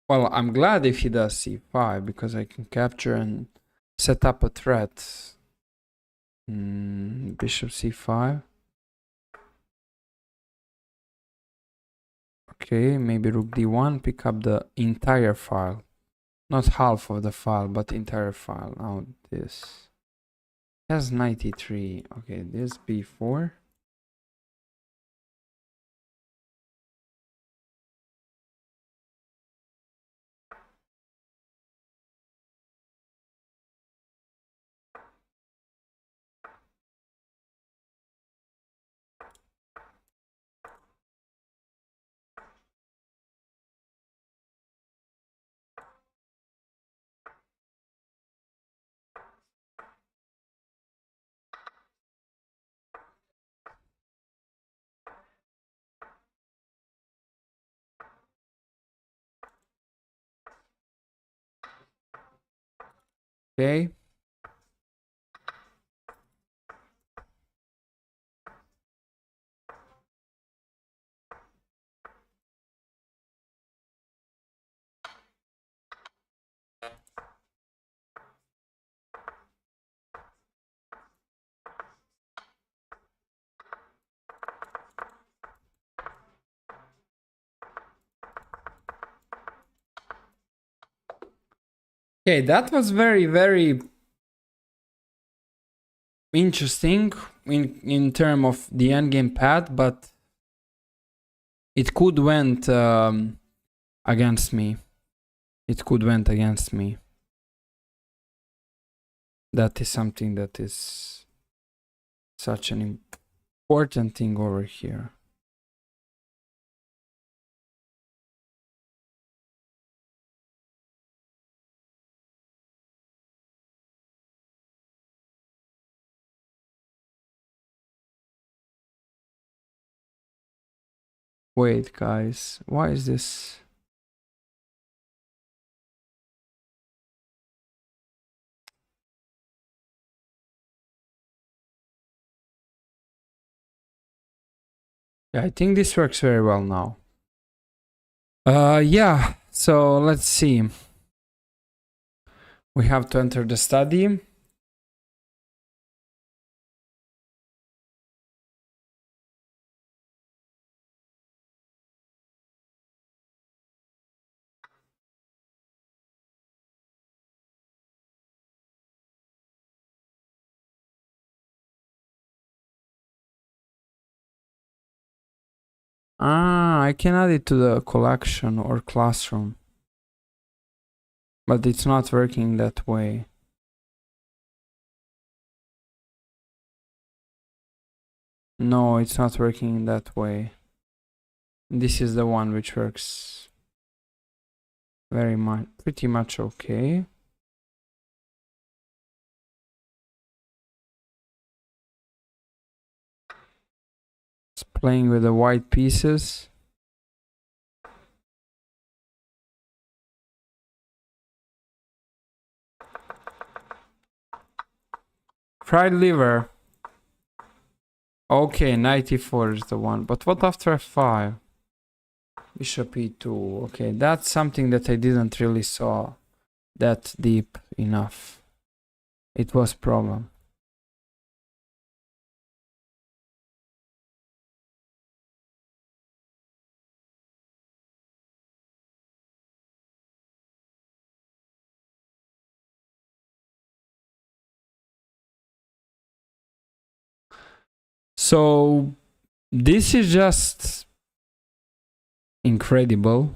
Well, I'm glad if he does c5 because I can capture and set up a threat. Bishop c5. Okay, maybe rook d1, pick up the entire file. Not half of the file, but entire file. Now this has 93. Okay, this b4. Okay. Okay, that was very, very interesting in terms of the endgame path, but it could went against me. It could went against me. That is something that is such an important thing over here. Wait, guys, why is this? Yeah, I think this works very well now. Yeah, so let's see. We have to enter the study. Ah, I can add it to the collection or classroom. But it's not working that way. No, it's not working in that way. This is the one which works pretty much okay. It's playing with the white pieces. Fried liver. Okay, knight e4 is the one. But what after f5? Bishop e2. Okay, that's something that I didn't really saw that deep enough. It was problem. So this is just incredible.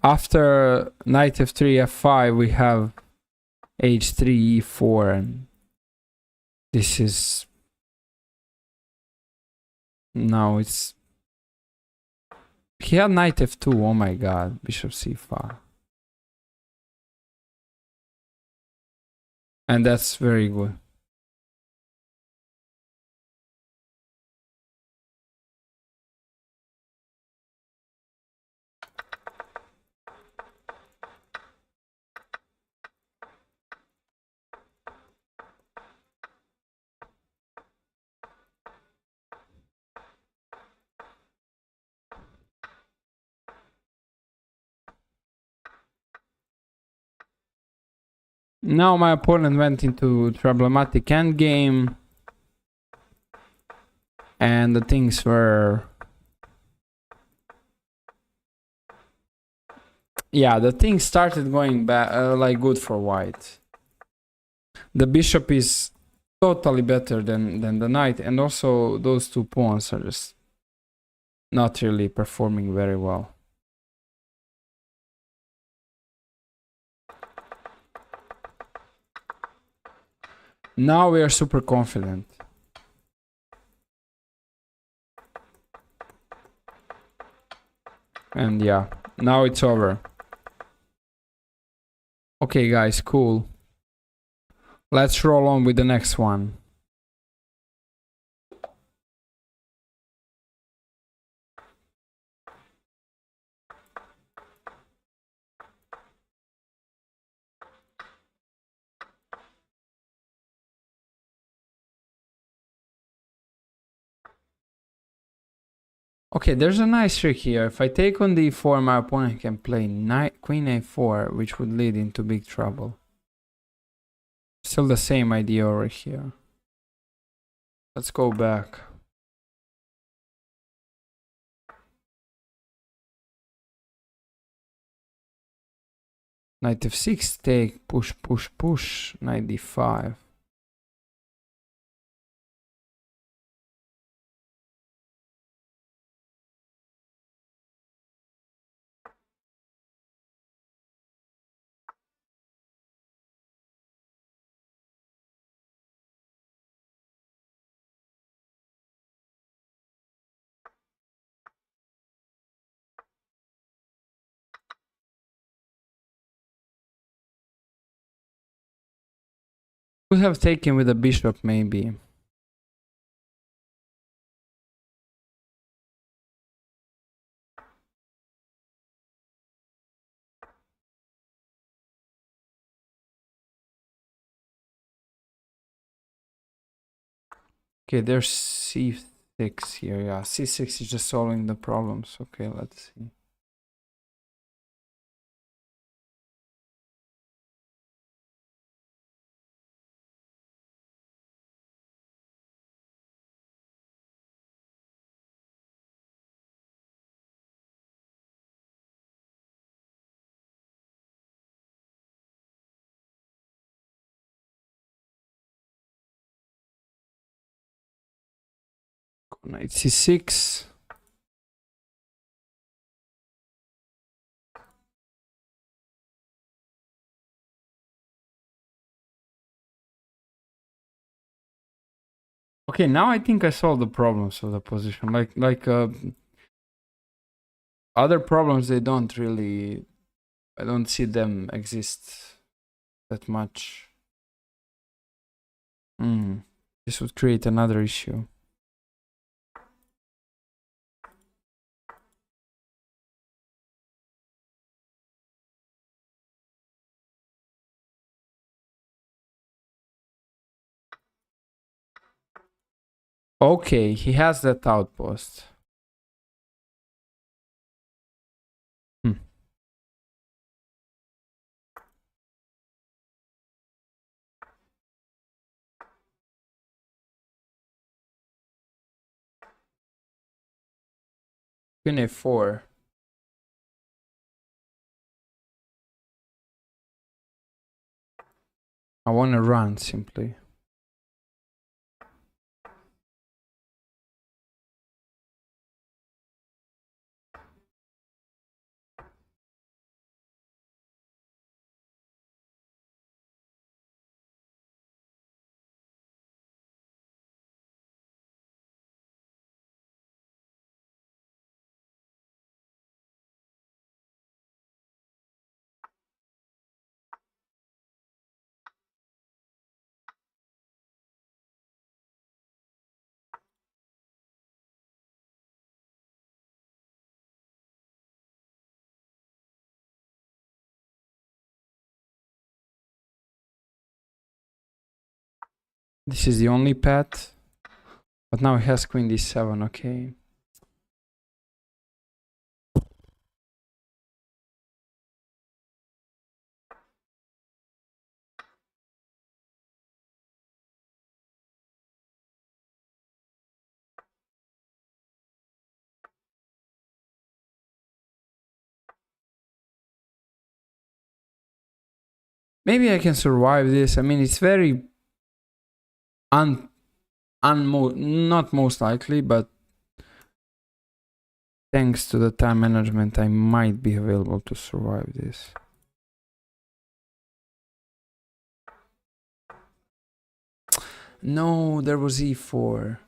After knight f3, f5, we have h3, e4, and this is now it's he had knight f2. Oh my god, bishop c5, and that's very good. Now my opponent went into problematic endgame, and the things were, yeah, the things started going back like good for white. The bishop is totally better than the knight, and also those two pawns are just not really performing very well. Now we are super confident. And yeah, now it's over. Okay guys, cool. Let's roll on with the next one. Okay, there's a nice trick here. If I take on d4, my opponent can play queen a4, which would lead into big trouble. Still the same idea over here. Let's go back. Knight f6, take, push, push, push, knight d5. Could have taken with a bishop maybe. Okay, there's c6 here. Yeah, c6 is just solving the problems. Okay, let's see. Knight c6. Okay, now I think I solved the problems of the position. Other problems, they don't really, I don't see them exist that much. This would create another issue. Okay, he has that outpost. Queen a4. I want to run simply. This is the only path. But now he has queen d7, okay. Maybe I can survive this. I mean, it's very not most likely, but thanks to the time management, I might be available to survive this. No, there was e4.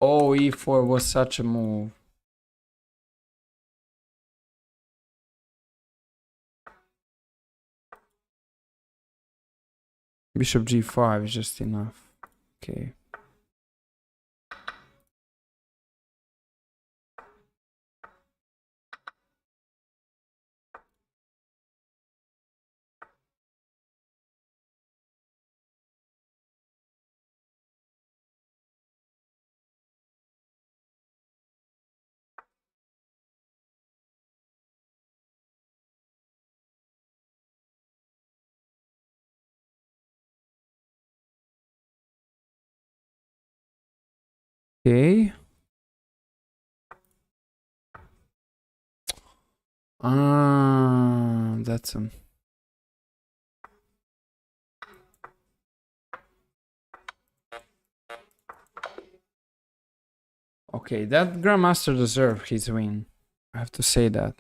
Oh, e4 was such a move. Bishop g5 is just enough. Okay. Okay. That's okay, that Grandmaster deserved his win. I have to say that.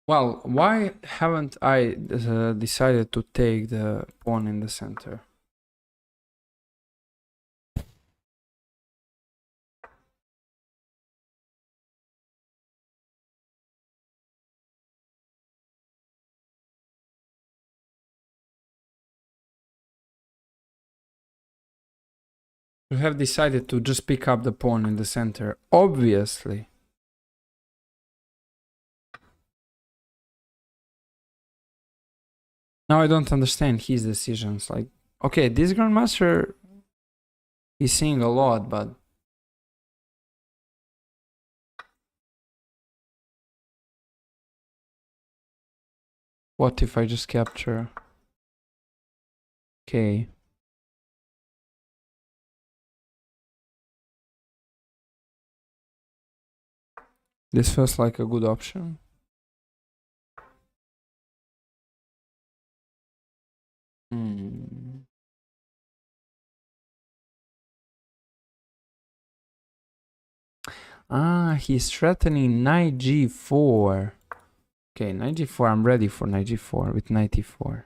Well, why haven't I decided to take the pawn in the center? You have decided to just pick up the pawn in the center, obviously. Now I don't understand his decisions. Like, okay, this grandmaster is seeing a lot, but what if I just capture? Okay. This feels like a good option. Ah, he's threatening knight g4. Okay, knight g4. I'm ready for knight g4 with knight e4.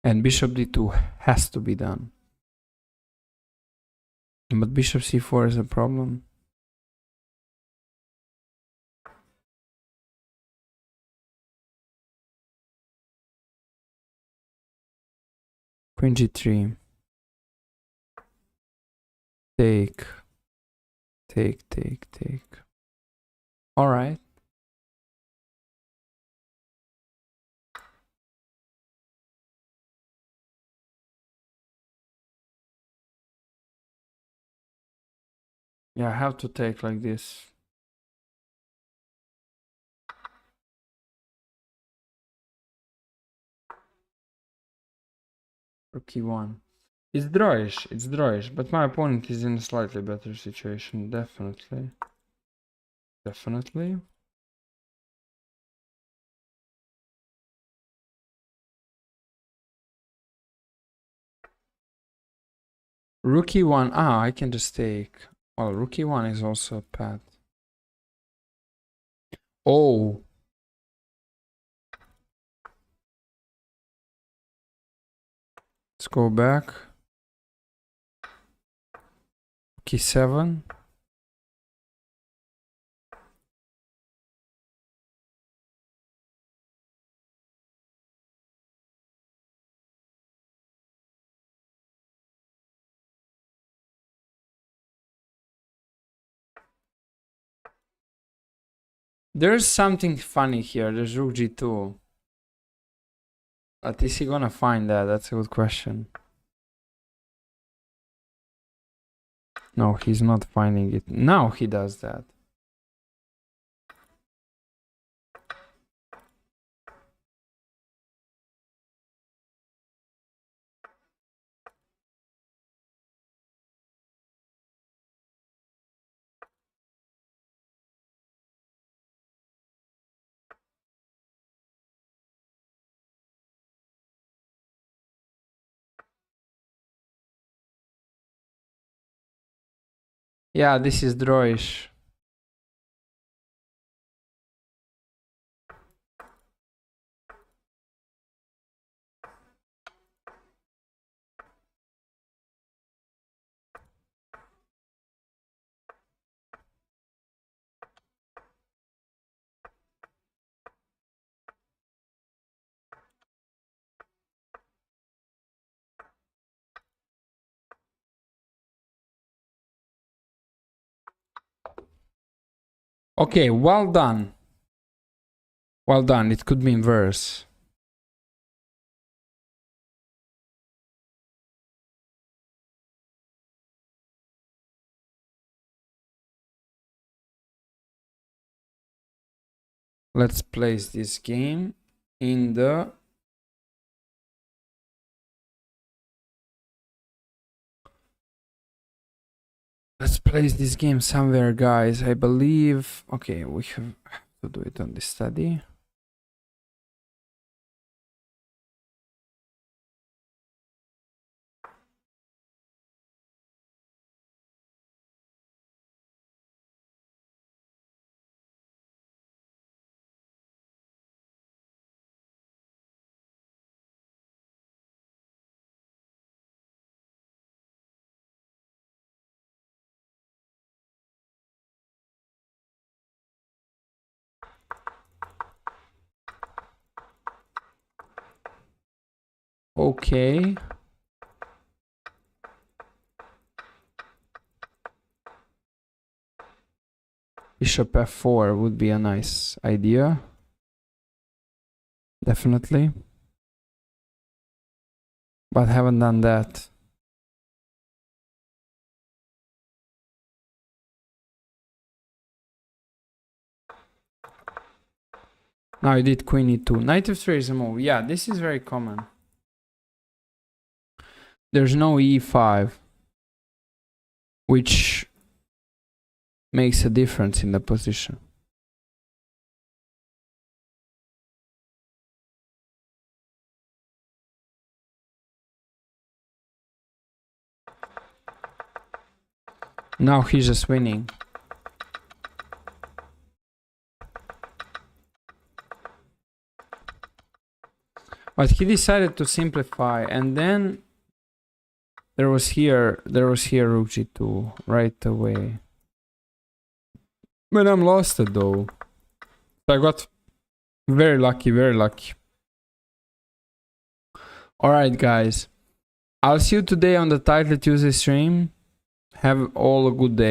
And bishop d2 has to be done. But bishop c4 is a problem. Queen g3. Take. All right. Yeah, I have to take like this. Rook e1. It's drawish, but my opponent is in a slightly better situation, definitely. Definitely. Rook e1. Ah, I can just take. Well, rook e1 is also a path. Oh. Let's go back. Rook e7. There's something funny here. There's rook g2. But is he gonna find that? That's a good question. No, he's not finding it. Now he does that. Yeah, this is drawish. Okay, well done. Well done. It could be inverse. Let's place this game in the... Let's place this game somewhere, guys. I believe... Okay, we have to do it on the study. okay. Bishop f4 would be a nice idea. Definitely. But haven't done that. Now I did queen e2. Knight f3 is a move. Yeah, this is very common. There's no e5, which makes a difference in the position. Now he's just winning. But he decided to simplify, and then there was here rook g2 right away. But I'm lost it though. I got very lucky, very lucky. Alright guys, I'll see you today on the Title Tuesday stream. Have all a good day.